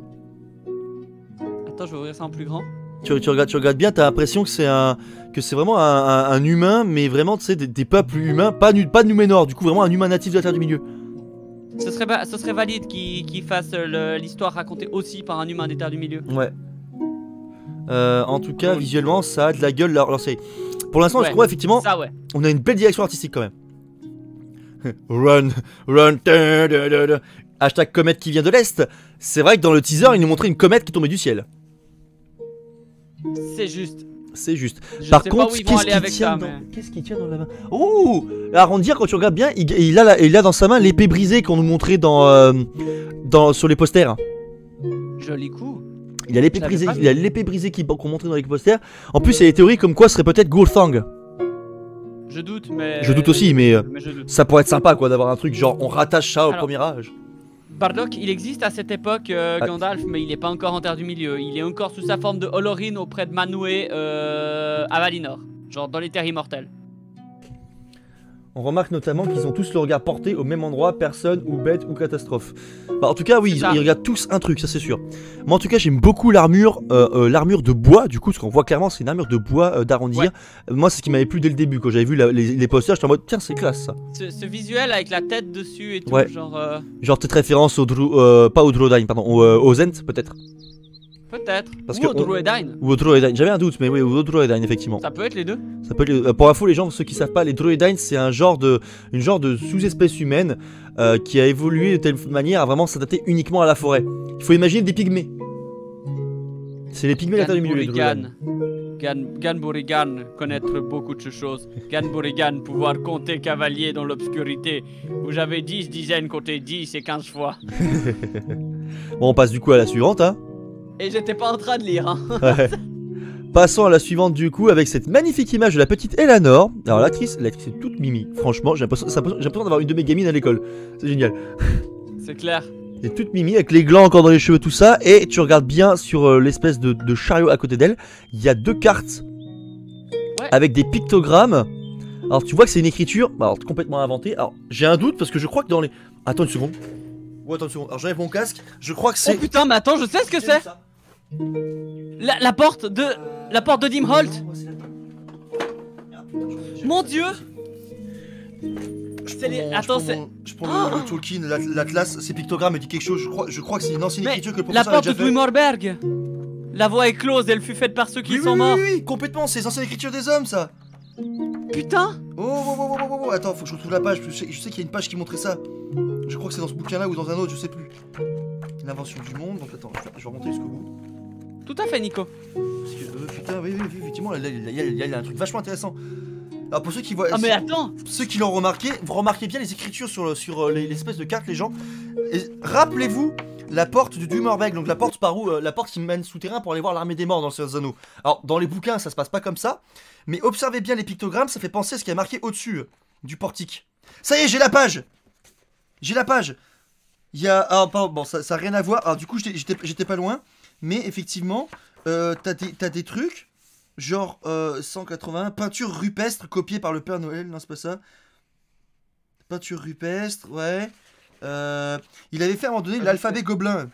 Attends, je vais ouvrir ça en plus grand.
Tu regardes bien, t'as l'impression que c'est vraiment un humain, mais vraiment tu sais des peuples humains, pas de Númenor, du coup vraiment un humain natif de la Terre du Milieu.
Ce serait valide qu'il fasse l'histoire racontée aussi par un humain des Terres du Milieu.
Ouais. En tout cas, visuellement, ça a de la gueule leur série. Pour l'instant, je crois effectivement, on a une belle direction artistique quand même. Run, hashtag comète qui vient de l'Est. C'est vrai que dans le teaser, ils nous montraient une comète qui tombait du ciel.
C'est juste.
C'est juste.
Je
Par
sais
contre,
pas où ils vont aller avec ça, mais...
qu'est-ce qu'il tient dans la main? Oh, arrondir, quand tu regardes bien, il a dans sa main l'épée brisée qu'on nous montrait sur les posters.
Joli coup.
Il a l'épée brisée, qu'on montrait dans les posters. En plus, il y a des théories comme quoi ce serait peut-être Gulthang.
Je doute, mais...
Je doute aussi, mais
je doute.
ça pourrait être sympa quoi d'avoir un truc genre on rattache ça au premier âge.
Bardock, il existe à cette époque, Gandalf, mais il est pas encore en Terre du Milieu. Il est encore sous sa forme de Olorin auprès de Manwë à Valinor, genre dans les Terres Immortelles.
On remarque notamment qu'ils ont tous le regard porté au même endroit, personne ou bête ou catastrophe. Bah, en tout cas, oui, ils regardent tous un truc, ça c'est sûr. Moi en tout cas, j'aime beaucoup l'armure de bois, du coup, parce qu'on voit clairement c'est une armure de bois d'arrondir. Ouais. Moi, c'est ce qui m'avait plu dès le début, quand j'avais vu les posters, j'étais en mode, tiens, c'est classe ça.
Ce visuel avec la tête dessus et tout,
ouais.
genre...
Genre peut-être référence pas au Druedain, pardon, au Zent peut-être.
Peut-être.
Ou
au Druedain.
Ou au Druedain. J'avais un doute, mais oui, au Druedain, effectivement.
Ça peut être les deux.
Ça peut être pour info, les gens, ceux qui savent pas, les Druedain, c'est une genre de sous-espèce humaine qui a évolué de telle manière à vraiment s'adapter uniquement à la forêt. Il faut imaginer des pygmées. C'est les pygmées de la Terre du Milieu, les Druedain.
Ganburigan, connaître beaucoup de choses. Ganburigan, pouvoir compter cavalier dans l'obscurité. Où j'avais 10 dizaines, compter 10 et 15 fois.
Bon, on passe du coup à la suivante, hein.
Et j'étais pas en train de lire, hein.
Ouais. Passons à la suivante du coup avec cette magnifique image de la petite Eleanor. Alors l'actrice est toute mimi. Franchement, j'ai l'impression d'avoir une de mes gamines à l'école. C'est génial.
C'est clair.
Elle est toute mimi avec les glands encore dans les cheveux, tout ça. Et tu regardes bien sur l'espèce de chariot à côté d'elle. Il y a 2 cartes avec des pictogrammes. Alors tu vois que c'est une écriture complètement inventée. Alors j'ai un doute parce que je crois que dans les... Attends une seconde. Ouais, attends une seconde. Alors j'enlève mon casque. Je crois que c'est...
Oh putain, mais attends, je sais ce que c'est. La porte de Dimholt. Mon dieu.
Je prends le Tolkien, l'Atlas, ces pictogrammes me dit quelque chose. Je crois que c'est une ancienne écriture que le professeur
a déjà fait. La porte de Duimorberg. La voie est close, elle fut faite par ceux qui sont morts.
Oui, complètement, c'est les anciennes écritures des hommes, ça.
Putain.
Oh, attends, faut que je retrouve la page. Je sais qu'il y a une page qui montrait ça. Je crois que c'est dans ce bouquin-là ou dans un autre, je sais plus. L'invention du monde. Donc attends, je vais remonter jusqu'au bout.
Tout à fait, Nico.
Parce que, putain, oui, effectivement, il y a un truc vachement intéressant. Alors pour ceux qui voient,
mais attends,
ceux qui l'ont remarqué, vous remarquez bien les écritures sur l'espèce de carte, les gens. Rappelez-vous la porte du Duimorberg, donc la porte la porte qui mène souterrain pour aller voir l'armée des morts dans le Seigneur des Anneaux. Alors dans les bouquins, ça se passe pas comme ça, mais observez bien les pictogrammes, ça fait penser à ce qui est marqué au-dessus du portique. Ça y est, j'ai la page. Il y a, bon, ça a rien à voir. Alors du coup, j'étais pas loin, mais effectivement, t'as des trucs. Genre 180, peinture rupestre copiée par le Père Noël, non c'est pas ça. Peinture rupestre, ouais. Il avait fait à un moment donné l'alphabet gobelin.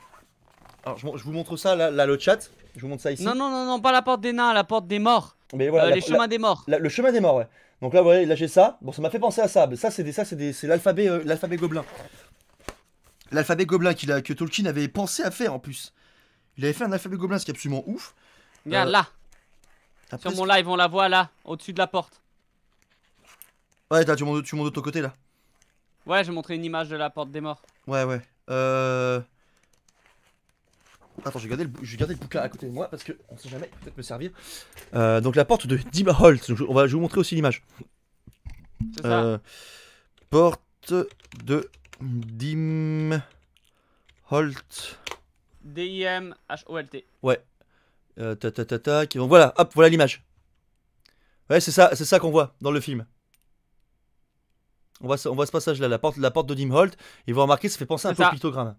Alors je vous montre ça, là le chat. Je vous montre ça ici.
Non, pas la porte des nains, la porte des morts.
Mais voilà,
les chemins des morts.
Le chemin des morts, ouais. Donc là, vous voyez, là j'ai ça. Bon, ça m'a fait penser à ça. Mais ça, c'est l'alphabet gobelin. L'alphabet gobelin que Tolkien avait pensé à faire en plus. Il avait fait un alphabet gobelin, ce qui est absolument ouf.
Regarde là. Après, sur mon live, on la voit là, au-dessus de la porte.
Ouais, tu montes de ton côté là.
Ouais, j'ai montré une image de la porte des morts.
Ouais. Attends, je vais garder le bouquin à côté de moi parce que on sait jamais, peut-être me servir. Donc la porte de Dimholt. Je vais vous montrer aussi l'image.
C'est ça.
Porte de Dimholt.
D-I-M-H-O-L-T.
Ouais. Voilà, hop, voilà l'image. Ouais, c'est ça qu'on voit dans le film. On voit ce passage là, la porte de Dimholt, et vous remarquez, ça fait penser un peu au pictogramme.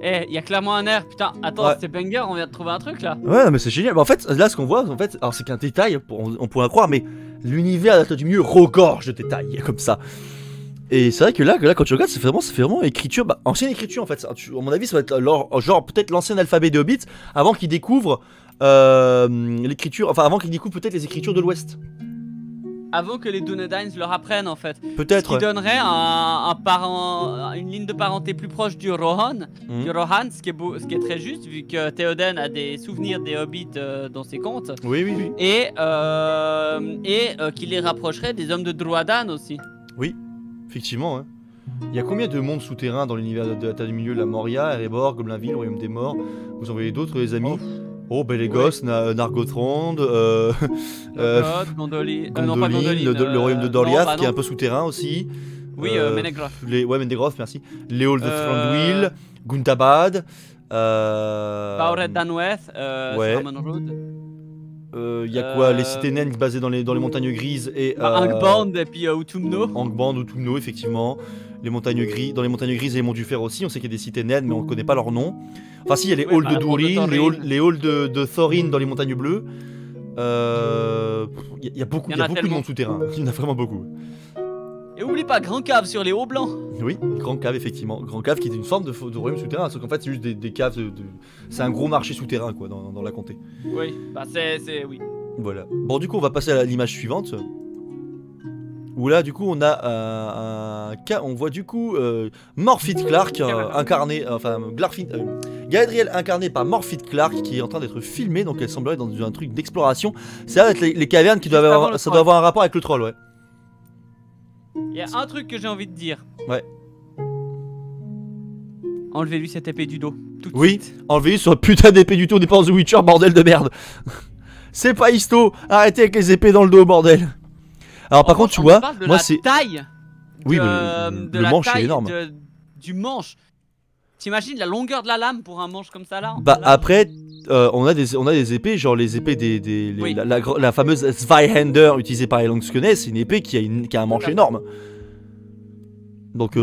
Eh, il y a clairement un air. Putain, attends, ouais. C'est banger, on vient de trouver un truc là.
Ouais, mais c'est génial. En fait, là, ce qu'on voit, alors c'est qu'un détail, on pourrait croire, mais l'univers de la Terre du Milieu regorge de détails comme ça. Et c'est vrai que là, quand tu regardes, c'est vraiment écriture, ancienne écriture en fait. À mon avis, ça va être genre peut-être l'ancien alphabet des Hobbits avant qu'ils découvrent l'écriture, enfin avant qu'ils découvrent peut-être les écritures de l'Ouest.
Avant que les Dunedains leur apprennent en fait.
Peut-être.
Ce qui donnerait une ligne de parenté plus proche du Rohan, ce qui est très juste vu que Théoden a des souvenirs des Hobbits dans ses contes.
Oui.
Et qui les rapprocherait des hommes de Druadan aussi.
Oui. Effectivement, hein. Il y a combien de mondes souterrains dans l'univers de la Terre du Milieu? La Moria, Erebor, Goblinville, Royaume des Morts. Vous en voyez d'autres, les amis? Oh, ben les gosses, Nargothrond,
Gondolin,
non pas Gondolin, le royaume de Doriath qui est un peu souterrain aussi.
Oui, Menegroth.
Ouais, Menegroth, merci. Les halls de Thranduil, Guntabad.
Bauret Danweth,
ouais.
Road.
Y a quoi? Les cités naines basées dans les montagnes grises et.
Angband et puis Utumno.
Angband, Utumno, effectivement. Les montagnes grises, dans les montagnes grises et les monts du fer aussi, on sait qu'il y a des cités naines, mais on connaît pas leur nom. Enfin, si, il y a les halls de Durin, les halls de Thorin dans les montagnes bleues. Il y a beaucoup de mondes souterrains. Il y en a vraiment beaucoup.
Et oublie pas, Grand Cave sur les hauts blancs.
Oui, Grand Cave, effectivement. Grand Cave qui est une forme de royaume souterrain, sauf qu'en fait, c'est juste des caves. C'est un gros marché souterrain, quoi, dans la comté.
Oui, bah oui.
Voilà. Bon, du coup, on va passer à l'image suivante. Où là, du coup, on a un cas. On voit du coup Morpeth Clark incarné. Enfin, Galadriel incarné par Morpeth Clark qui est en train d'être filmé. Donc, elle semblerait dans un truc d'exploration. C'est là les cavernes qui doivent avoir. Ça doit avoir un rapport avec le troll, ouais.
Il y a un truc que j'ai envie de dire.
Ouais.
Enlevez-lui cette épée du dos. Tout de
oui,
suite.
Enlevez-lui sur putain d'épée du dos. On n'est pas dans The Witcher, bordel de merde. C'est pas histo. Arrêtez avec les épées dans le dos, bordel. Alors par contre, tu vois, moi c'est
taille.
Oui, le manche est énorme.
Du manche. T'imagines la longueur de la lame pour un manche comme ça là?
Bah après, on a des épées, genre les épées oui. la fameuse Zweihander utilisée par les Langskenes, c'est une épée qui a un manche énorme. Donc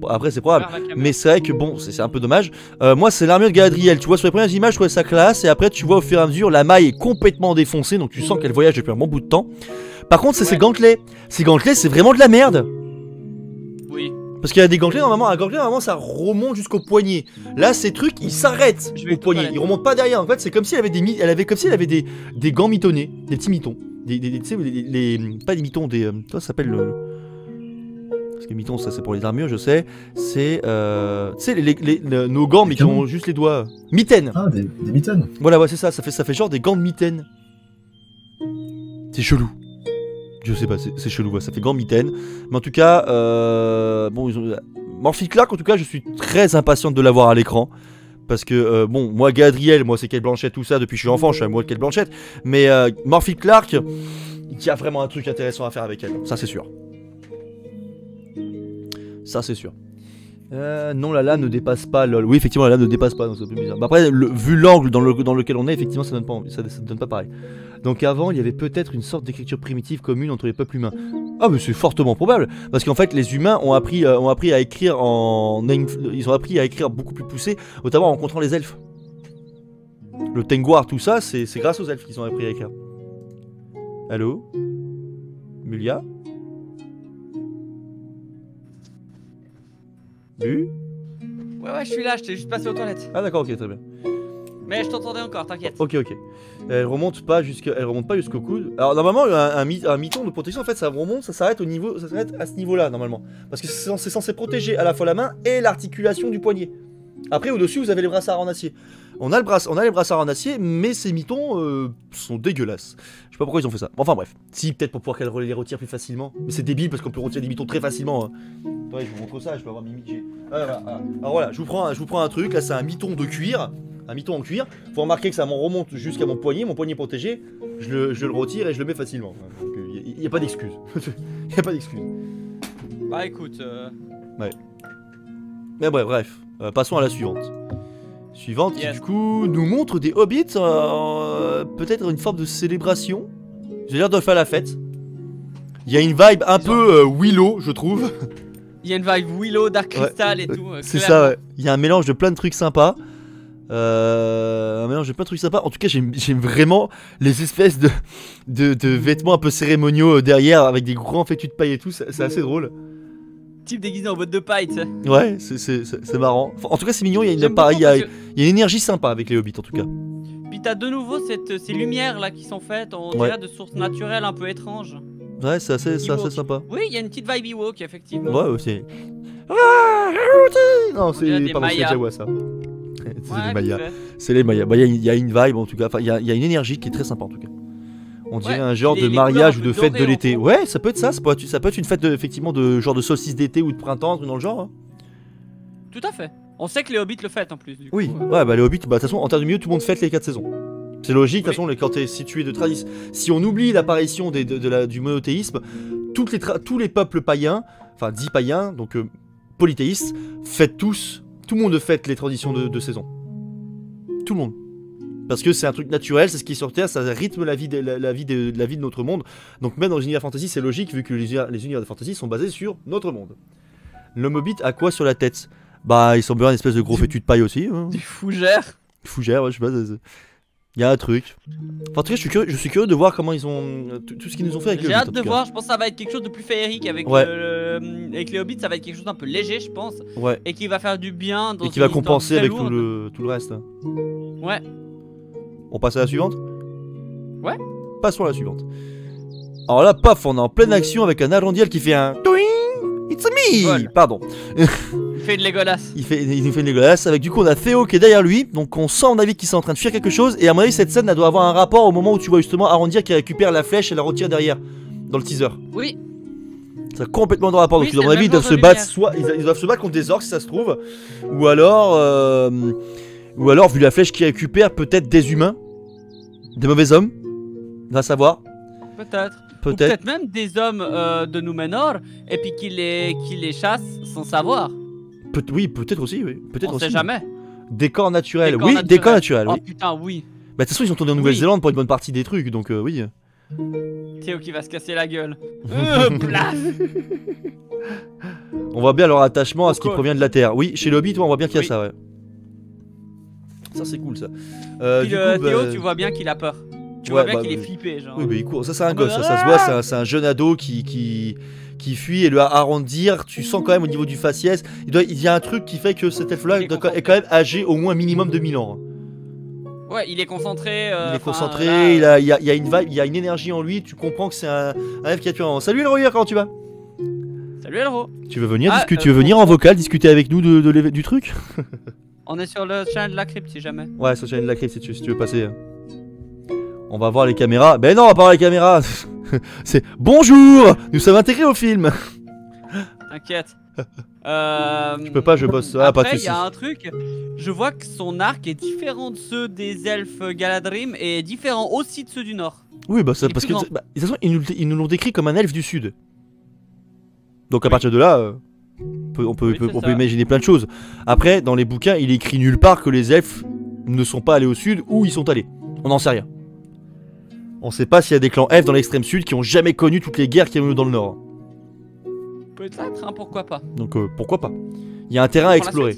après c'est probable. Mais c'est vrai que bon, c'est un peu dommage. Moi c'est l'armure de Galadriel, tu vois sur les premières images je trouvais ça classe. Et après tu vois au fur et à mesure la maille est complètement défoncée. Donc tu sens qu'elle voyage depuis un bon bout de temps. Par contre c'est ses gantelets. Ces gantelets c'est vraiment de la merde.
Oui.
Parce qu'il y a des gantelets normalement, un gantelet normalement ça remonte jusqu'au poignet. Là ces trucs ils s'arrêtent au poignet, ils remontent pas derrière. En fait c'est comme si elle avait des gants mitonnés, des petits mitons. Tu sais pas des mitons, ça s'appelle parce que mitons ça c'est pour les armures je sais. C'est tu sais nos gants mais qui ont juste les doigts. Mitaines.
Ah des mitaines.
Voilà ouais c'est ça fait genre des gants de mitaines. C'est chelou. Je sais pas, c'est chelou, ouais, ça fait gants mitaines. Mais en tout cas, bon, Morpeth Clark, en tout cas, je suis très impatiente de l'avoir à l'écran. Parce que, bon, moi, Galadriel, moi, c'est Cate Blanchett, tout ça, depuis que je suis enfant, je suis amoureux de Cate Blanchett. Mais Morpeth Clark, il y a vraiment un truc intéressant à faire avec elle, ça c'est sûr. Ça c'est sûr. Non, la lame ne dépasse pas, lol. Oui, effectivement, la lame ne dépasse pas, donc c'est un peu bizarre. Bah, après, vu l'angle dans lequel on est, effectivement, ça donne pas envie, ça donne pas pareil. Donc avant, il y avait peut-être une sorte d'écriture primitive commune entre les peuples humains. Ah, mais c'est fortement probable, parce qu'en fait, les humains ont appris à écrire ils ont appris à écrire beaucoup plus poussé, notamment en rencontrant les elfes. Le Tengwar, tout ça, c'est grâce aux elfes qu'ils ont appris à écrire. Allô, Mulia? Bu?
Ouais, je suis là, je t'ai juste passé aux toilettes.
Ah d'accord, ok, très bien.
Mais je t'entendais encore, t'inquiète.
Ok. Elle remonte pas jusqu'au coude. Alors normalement un miton de protection en fait ça remonte, ça s'arrête à ce niveau là normalement. Parce que c'est censé protéger à la fois la main et l'articulation du poignet. Après au-dessus vous avez les brassards en acier. On a les brassards en acier mais ces mitons sont dégueulasses. Je sais pas pourquoi ils ont fait ça. Enfin bref. Si peut-être pour pouvoir qu'elle les retire plus facilement. Mais c'est débile parce qu'on peut retirer des mitons très facilement. Attendez, je vous montre ça, je peux avoir mes mitons. Alors voilà, je vous prends un truc, là c'est un miton de cuir. Un miton en cuir, faut remarquer que ça m'en remonte jusqu'à mon poignet protégé, je le retire et je le mets facilement. Il n'y a pas d'excuse. Il n'y a pas d'excuse.
Bah écoute.
Ouais. Mais bref, passons à la suivante. Suivante qui du coup nous montre des hobbits, peut-être une forme de célébration. J'ai l'air de faire la fête. Il y a une vibe un peu Willow, je trouve.
Il y a une vibe Willow, Dark Crystal et tout.
C'est ça, ouais. Il y a un mélange de plein de trucs sympas. Un mélange de plein de trucs sympas. En tout cas, j'aime vraiment les espèces de vêtements un peu cérémoniaux derrière avec des grands fétus de paille et tout. C'est assez drôle.
Type déguisé en botte de paille, tu sais.
Ouais, c'est marrant. Enfin, en tout cas, c'est mignon. Il y a une énergie sympa avec les hobbits, en tout cas.
Puis t'as de nouveau ces lumières là qui sont faites, on dirait de sources naturelles un peu étranges.
Ouais, c'est assez sympa.
Oui, il y a une petite vibe Ewok, effectivement.
Ouais, aussi. Non, c'est pas les Jawa, ça. C'est les Mayas. C'est les Mayas. Bah, il y a une vibe en tout cas. Enfin, il y a une énergie qui est très sympa en tout cas. On dirait un genre de mariage ou de fête de l'été. Ouais, ça peut être ça. Ça peut être une fête effectivement de genre de solstice d'été ou de printemps, dans le genre. Hein.
Tout à fait. On sait que les hobbits le fêtent en plus. Du coup.
Oui. Ouais, bah les hobbits, bah de toute façon, en termes de milieu, tout le monde fête les 4 saisons. C'est logique, de toute façon, quand t'es situé de tradition. Si on oublie l'apparition du monothéisme, tous les peuples païens, enfin dits païens, donc polythéistes, tout le monde fête les traditions de saison. Tout le monde. Parce que c'est un truc naturel, c'est ce qui est sur Terre, ça rythme la vie de notre monde. Donc même dans les univers fantasy, c'est logique vu que les univers de fantasy sont basés sur notre monde. L'homme hobbit a quoi sur la tête? Bah, il semble avoir une espèce de gros fétu de paille aussi. Hein.
Du fougère.
Fougère, ouais, je sais pas. Il y a un truc. Enfin, en tout cas, je suis curieux de voir comment ils ont. Tout ce qu'ils nous ont fait avec les hobbits.
J'ai hâte de voir, je pense que ça va être quelque chose de plus féerique avec, avec les hobbits, ça va être quelque chose d'un peu léger, je pense.
Ouais.
Et qui va faire du bien. Dans
et qui va compenser avec tout le reste.
Ouais.
On passe à la suivante?
Ouais.
Passons à la suivante. Alors là, paf, on est en pleine action avec un Arondiel qui fait un Toing, it's me.
Vol.
Pardon.
Il fait de Legolas.
Il nous fait de Legolas. Avec du coup, on a Théo qui est derrière lui. Donc on sent, à mon avis, qu'il est en train de fuir quelque chose. Et à mon avis, cette scène, elle doit avoir un rapport au moment où tu vois justement Arondir qui récupère la flèche et la retire derrière. Dans le teaser.
Oui.
Ça a complètement de rapport.
Oui,
donc, à mon avis, ils doivent se battre. Soit ils doivent se battre contre des orques si ça se trouve. Ou alors, vu la flèche qu'ils récupèrent, peut-être des humains. Des mauvais hommes. Va savoir.
Peut-être.
Peut-être
même des hommes de Númenor et puis qui les chassent sans savoir.
Oui, peut-être aussi, oui.
On sait jamais.
Décor naturel, oui, décor naturel, oui.
Oh putain, oui.
Bah de toute façon, ils sont tournés en Nouvelle-Zélande pour une bonne partie des trucs, donc oui.
Théo qui va se casser la gueule. Blaf.
On voit bien leur attachement à ce qui provient de la Terre. Oui, chez le Hobbit, on voit bien qu'il y a ça, ouais. Ça, c'est cool, ça.
Puis Théo, tu vois bien qu'il a peur. Tu vois bien qu'il est flippé, genre.
Oui, mais il court. Ça, c'est un gosse, ça se voit, c'est un jeune ado qui fuit et le arrondir. Tu sens quand même au niveau du faciès. Il y a un truc qui fait que cet elfe-là est quand même âgé au moins minimum de 1000 ans.
Ouais, il est concentré.
Il est concentré, là... il y a une vibe, il y a une énergie en lui. Tu comprends que c'est un elfe qui a tué un. Salut Elroyer, comment tu vas?
Salut Elro.
Tu veux venir tu veux venir en vocal discuter avec nous du truc?
On est sur le channel de la crypte si jamais.
Ouais, sur le channel de la crypte si tu veux passer. On va voir les caméras. Ben non, on va pas voir les caméras. C'est bonjour. Nous sommes intégrés au film.
T'inquiète.
Je peux pas, je bosse. Ah,
après,
pas de soucis.
Il y a un truc. Je vois que son arc est différent de ceux des elfes Galadrim et différent aussi de ceux du Nord.
Oui, bah ça, parce que de toute façon, ils nous l'ont décrit comme un elfe du Sud. Donc à partir de là, on peut imaginer plein de choses. Après, dans les bouquins, il est écrit nulle part que les elfes ne sont pas allés au Sud ou ils sont allés. On n'en sait rien. On sait pas s'il y a des clans elfes dans l'extrême sud qui ont jamais connu toutes les guerres qu'il y a eu dans le nord.
Peut-être, hein, pourquoi pas.
Donc pourquoi pas. Il y a un terrain à explorer.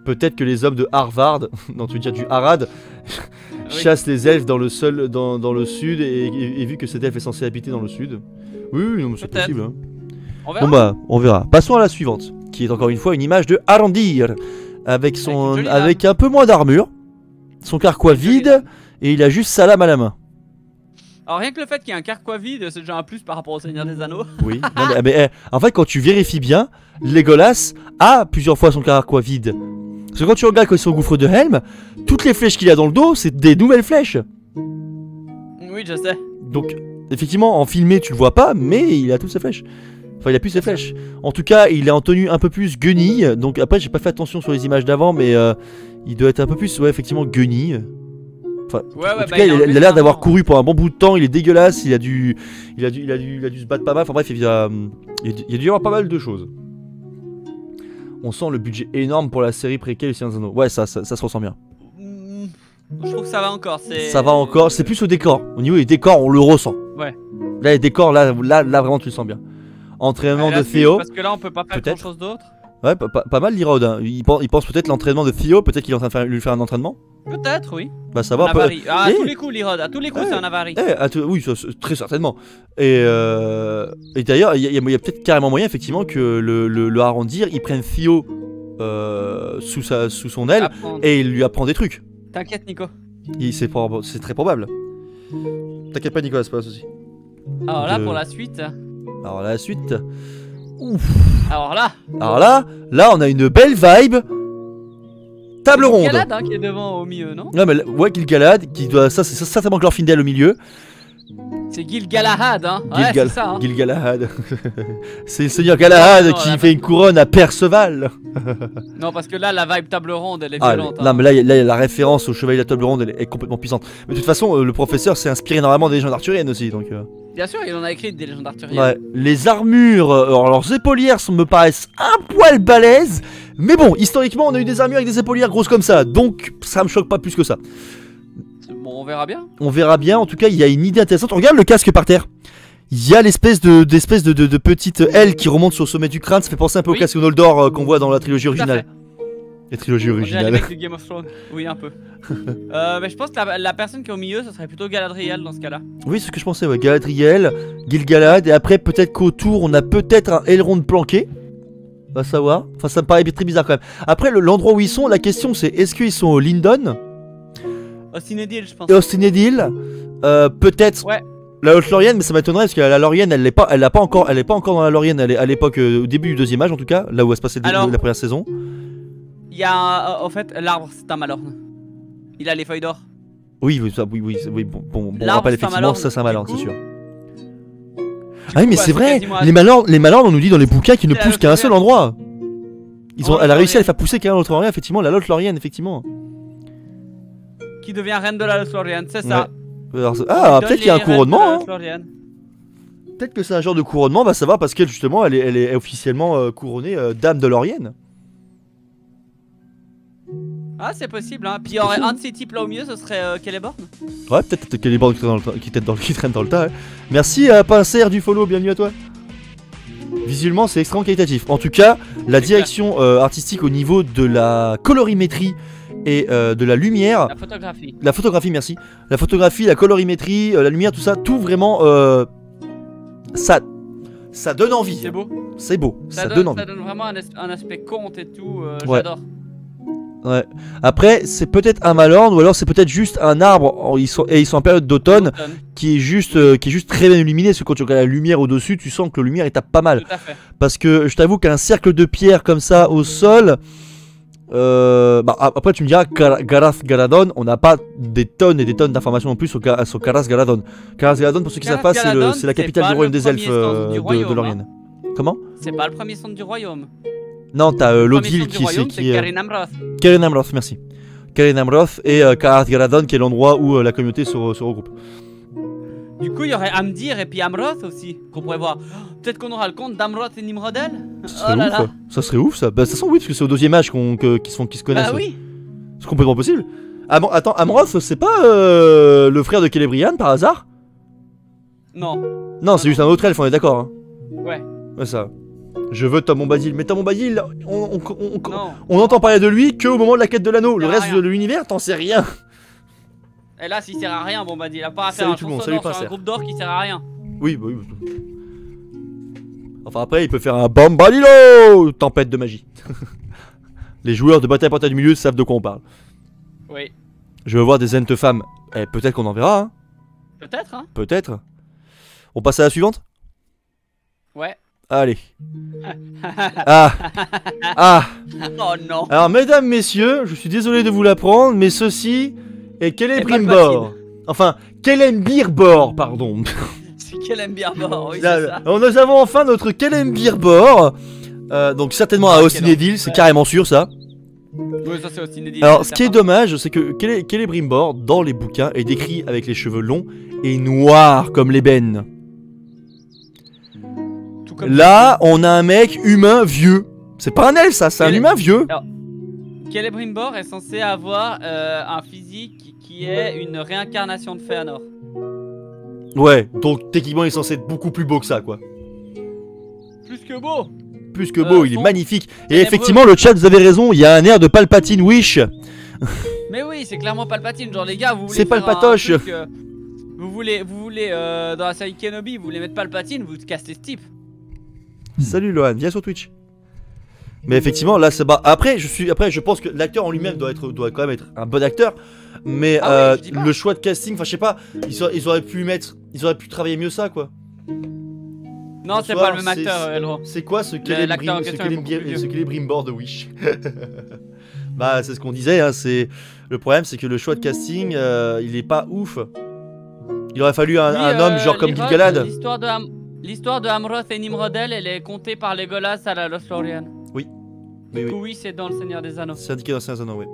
Peut-être que les hommes de Harvard, non tu veux dire du Harad, chassent les elfes dans le sud et vu que cet elfe est censé habiter dans le sud. Oui, non, c'est possible. Hein.
On verra.
Bon bah, on verra. Passons à la suivante, qui est encore une fois une image de Arondir avec un peu moins d'armure, son carquois vide. Et il a juste sa lame à la main.
Alors rien que le fait qu'il y ait un carquois vide, c'est déjà un plus par rapport au Seigneur des Anneaux.
Oui. Non, mais en fait, quand tu vérifies bien, Legolas a plusieurs fois son carquois vide. Parce que quand tu regardes quand il est au gouffre de Helm, toutes les flèches qu'il a dans le dos, c'est des nouvelles flèches.
Oui, je sais.
Donc, effectivement, en filmé, tu le vois pas, mais il a toutes ses flèches. Enfin, il a plus ses flèches. En tout cas, il est en tenue un peu plus guenille. Donc après, j'ai pas fait attention sur les images d'avant, mais il doit être un peu plus, ouais, effectivement, guenille. Enfin, en tout cas, il a l'air d'avoir couru pour un bon bout de temps. Il est dégueulasse. Il a dû se battre pas mal. Enfin bref, il a dû y avoir pas mal de choses. On sent le budget énorme pour la série préquelle du Seigneur des Anneaux. Ouais, ça se ressent bien.
Je trouve que ça va encore.
Ça va encore. C'est plus au décor. Au niveau des décors, on le ressent.
Ouais.
Là, les décors, là vraiment, tu le sens bien. Entraînement de Théo.
Parce que là, on peut pas faire grand chose d'autre.
Ouais, pas mal l'Irod. Hein. Il pense peut-être l'entraînement de Théo. Peut-être qu'il est en train de lui faire un entraînement.
Peut-être, oui.
Bah ça va.
À tous les coups, l'Irod. À tous les coups, c'est un avarie.
Oui, très certainement. Et d'ailleurs, il y a peut-être carrément moyen, effectivement, que le Arondir, il prenne Théo sous son aile et il lui apprend des trucs.
T'inquiète, Nico.
C'est très probable. T'inquiète pas, Nicolas, c'est pas un souci.
Alors là, pour la suite.
Alors la suite. Ouf.
Alors là,
on a une belle vibe. Table ronde.
Galad hein, qui est devant au milieu, non?
Non mais ouais, Gil-galad, ça c'est certainement Glorfindel au milieu.
C'est Gil Galahad, hein. Ouais, c'est ça. Hein.
Gil Galahad. C'est le seigneur Galahad qui fait une couronne à Perceval.
Non, parce que là, la vibe table ronde, elle est violente.
Non, mais là, la référence au chevalier de la table ronde, elle est complètement puissante. Mais de toute façon, le professeur s'est inspiré énormément des légendes arthuriennes aussi, donc.
Bien sûr, il en a écrit des légendes arthuriennes.
Ouais. Les armures, alors leurs épaulières me paraissent un poil balèzes, mais bon, historiquement, on a eu des armures avec des épaulières grosses comme ça, donc ça me choque pas plus que ça.
Bon, on verra bien.
On verra bien. En tout cas, il y a une idée intéressante. Regarde le casque par terre. Il y a l'espèce de petite aile qui remonte sur le sommet du crâne. Ça fait penser un peu au casque Noldor qu'on voit dans la trilogie originale. La trilogie originale.
De Game of Thrones. Oui, un peu. Mais je pense que la personne qui est au milieu, ce serait plutôt Galadriel dans ce cas-là.
Oui, c'est ce que je pensais. Ouais. Galadriel, Gil-galad, et après peut-être qu'autour on a peut-être un Elrond planqué. On va savoir. Enfin, ça me paraît très bizarre quand même. Après, l'endroit où ils sont, la question c'est est-ce qu'ils sont au Lindon?
Ostinedil, je pense.
Et Ostinedil, peut-être.
Ouais.
La Haute-Laurienne, mais ça m'étonnerait parce que la Laurienne, elle est pas encore dans la Laurienne. Elle est à l'époque, au début du deuxième âge en tout cas, là où va se passer la première saison.
Il y a, en fait, l'arbre, c'est un Malorn. Il a les feuilles d'or.
Oui, bon, on rappelle effectivement, ça c'est un Malorn, c'est sûr. Ah oui, mais c'est vrai, les Malorn, on nous dit dans les bouquins qu'ils ne poussent qu'à un seul endroit. Elle a réussi à les faire pousser qu'à un autre endroit, effectivement, la Haute-Laurienne, effectivement.
Qui devient reine de la Haute-Laurienne, c'est ça.
Alors, peut-être qu'il y a un couronnement. Peut-être que c'est un genre de couronnement, on va savoir, parce qu'elle justement, elle est officiellement couronnée dame de Laurienne.
Ah, c'est possible, hein. Puis il y aurait un de ces types là au milieu, ce serait Celeborn.
Ouais, peut-être Celeborn qui traîne dans le tas. Merci Pincer du follow, bienvenue à toi. Visuellement, c'est extrêmement qualitatif. En tout cas, la direction artistique au niveau de la colorimétrie et de la lumière.
La photographie.
La photographie, merci. La photographie, la colorimétrie, la lumière, tout ça, tout vraiment. Ça donne envie.
C'est beau.
C'est beau. Ça donne envie.
Ça donne vraiment un aspect conte et tout.
Ouais.
J'adore.
Ouais. Après, c'est peut-être un Malorn ou alors c'est peut-être juste un arbre. Ils sont en période d'automne qui est juste très bien illuminé. Parce que quand tu regardes la lumière au-dessus, tu sens que la lumière est tape pas mal.
Tout à fait.
Parce que je t'avoue qu'un cercle de pierre comme ça au sol. Après tu me diras Garath Galadon, on n'a pas des tonnes et des tonnes d'informations non plus sur Garath Galadon. Garath Galadon, pour ceux qui savent pas, c'est la capitale du royaume des elfes de Lorien. Comment?
C'est pas le premier centre du royaume.
Non, t'as l'Odil qui
est Carin Amroth.
Carin Amroth, merci. Carin Amroth et Garath Galadon qui est l'endroit où la communauté se regroupe.
Du coup, il y aurait Amdir et puis Amroth aussi qu'on pourrait voir. Peut-être qu'on aura le compte d'Amroth et Nimrodel.
Ça serait ouf ça. Bah, ça sent oui, parce que c'est au deuxième âge qu'ils se connaissent.
Ah oui.
C'est complètement possible. Ah bon, attends, Amroth, c'est pas le frère de Celebrian par hasard?
Non.
Non, c'est juste un autre elfe, on est d'accord. Hein.
Ouais.
Ouais, ça. Je veux Tom Bombadil. Mais Tom Bombadil, on entend parler de lui que au moment de la quête de l'anneau. Le reste de l'univers, t'en sais rien.
Et là, s'il sert à rien, Bombadil, il a pas à faire un chanson sur un groupe d'or qui sert à rien.
Oui, bah oui. Enfin après, il peut faire un Bombadilo, tempête de magie. Les joueurs de Bataille Portail du Milieu savent de quoi on parle.
Oui.
Je veux voir des entes femmes. Eh, peut-être qu'on en verra. Hein.
Peut-être, hein.
Peut-être. On passe à la suivante?
Ouais.
Allez.
Oh non.
Alors, mesdames, messieurs, je suis désolé de vous l'apprendre, mais ceci est Celebrimbor. Enfin, Kelembirbor, pardon.
C'est Kelembirbor, oui, c'est ça.
Nous avons enfin notre Kelembirbor. Donc, certainement à Ostinedil, c'est carrément sûr ça.
Oui, ça c'est Ostinedil.
Alors, ce qui est dommage, c'est que Celebrimbor, dans les bouquins, est décrit avec les cheveux longs et noirs comme l'ébène. Là, on a un mec humain vieux. C'est pas un elfe, ça, c'est un humain vieux.
Celebrimbor est censé avoir un physique qui est une réincarnation de Fëanor.
Ouais, donc techniquement, il est censé être beaucoup plus beau que ça, quoi.
Plus que beau.
Plus que beau, il est magnifique. Et effectivement, le chat, vous avez raison, il y a un air de Palpatine Wish.
Mais oui, c'est clairement Palpatine. Genre, les gars, vous voulez.
C'est Palpatoche.
Vous voulez dans la série Kenobi, vous voulez mettre Palpatine, vous castez ce type.
Salut Lohan, viens sur Twitch. Mais effectivement, là c'est après je pense que l'acteur en lui-même doit quand même être un bon acteur. Mais le choix de casting, enfin je sais pas, ils auraient pu travailler mieux ça quoi.
Non, c'est pas le même acteur, Elro.
C'est quoi ce Celebrimbor de Wish? Bah c'est ce qu'on disait, hein, le problème c'est que le choix de casting il est pas ouf. Il aurait fallu un homme genre comme Gil-galad.
L'histoire de Amroth et Nimrodel, elle est contée par Legolas à la Lothlórien.
Oui.
Oui, c'est dans le Seigneur des Anneaux.
C'est indiqué dans le Seigneur des Anneaux, oui.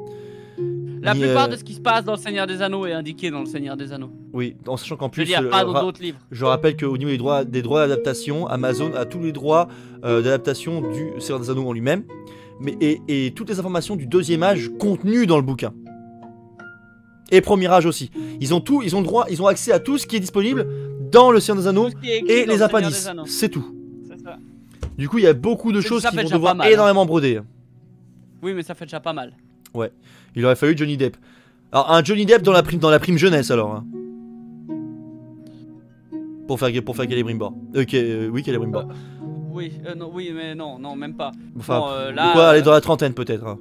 La plupart de ce qui se passe dans le Seigneur des Anneaux est indiqué dans le Seigneur des Anneaux.
Oui, en sachant qu'en plus,
je veux dire, pas dans d'autres livres.
Je rappelle qu'au niveau des droits d'adaptation, Amazon a tous les droits d'adaptation du Seigneur des Anneaux en lui-même, et toutes les informations du deuxième âge contenues dans le bouquin. Et premier âge aussi. Ils ont accès à tout ce qui est disponible dans le Seigneur des Anneaux et les appendices. C'est tout.
C'est ça.
Du coup, il y a beaucoup de choses qui vont devoir énormément broder.
Oui, mais ça fait déjà pas mal.
Ouais. Il aurait fallu Johnny Depp. Alors, un Johnny Depp dans la prime jeunesse, alors. Hein. Pour faire Celebrimbor. Oui, Celebrimbor.
Oui, mais non, même pas.
Enfin, là, quoi, aller dans la trentaine peut-être. Hein.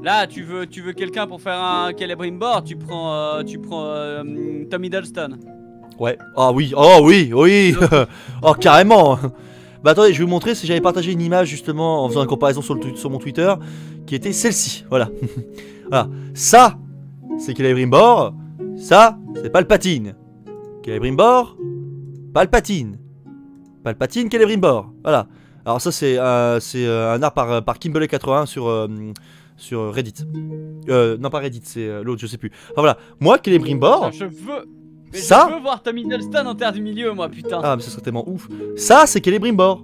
Là, tu veux quelqu'un pour faire un Celebrimbor, tu prends Tom Hiddleston.
Ouais. Ah oui, oui. Oh, carrément. Bah attendez, je vais vous montrer si j'avais partagé une image justement en faisant une comparaison sur mon Twitter qui était celle-ci. Voilà. Voilà. Ça, c'est Celebrimbor. Ça, c'est Palpatine. Celebrimbor, Palpatine. Palpatine, Celebrimbor. Voilà. Alors ça, c'est un art par Kimberley81 sur Reddit. Non, pas Reddit, c'est l'autre, je sais plus. Enfin voilà. Moi, Celebrimbor.
Je veux voir Tom Hiddleston en Terre du Milieu, moi, putain.
Ah, mais ça serait tellement ouf. Ça, c'est Celebrimbor.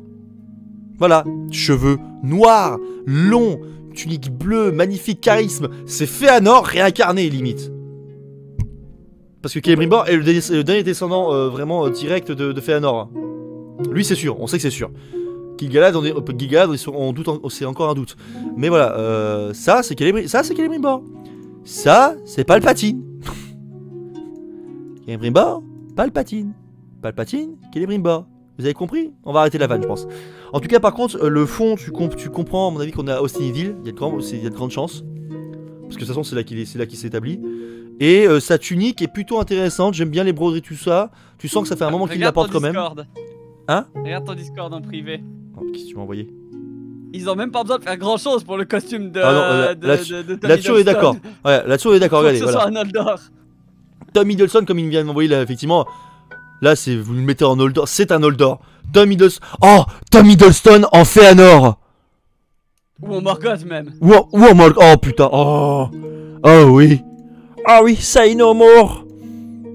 Voilà. Cheveux noirs, longs, tunique bleue, magnifique charisme. C'est Fëanor réincarné, limite. Parce que Celebrimbor est le dernier descendant vraiment direct de Fëanor. Lui, c'est sûr. On sait que c'est sûr. Gil-galad, c'est encore un doute. Mais voilà. Ça, c'est Celebrimbor. Ça, c'est Palpatine. Celebrimbor, Palpatine. Palpatine, Celebrimbor. Vous avez compris? On va arrêter la vanne, je pense. En tout cas, par contre, le fond, tu comprends, à mon avis, qu'on est à Austinville. Il y a de grandes chances. Parce que de toute façon, c'est là qu'il s'établit. Et sa tunique est plutôt intéressante. J'aime bien les broderies, tout ça. Tu sens que ça fait un moment qu'il la porte quand même. Hein?
Regarde ton Discord en privé.
Oh, qu'est-ce que tu m'as envoyé?
Ils ont même pas besoin de faire grand chose pour le costume de.
Là-dessus, on est d'accord. Ouais, là-dessus, on est d'accord. Regardez, voilà.
Un Noldor.
Tom Hiddleston, comme il vient de m'envoyer là, effectivement. Là, vous le mettez en Noldor. C'est un Noldor. Tom Hiddleston. Oh, Tom Hiddleston en Fëanor.
Ou en Morgoth même.
Ou en Morgoth. Oh putain. Oh oui. Ah oui, say no more.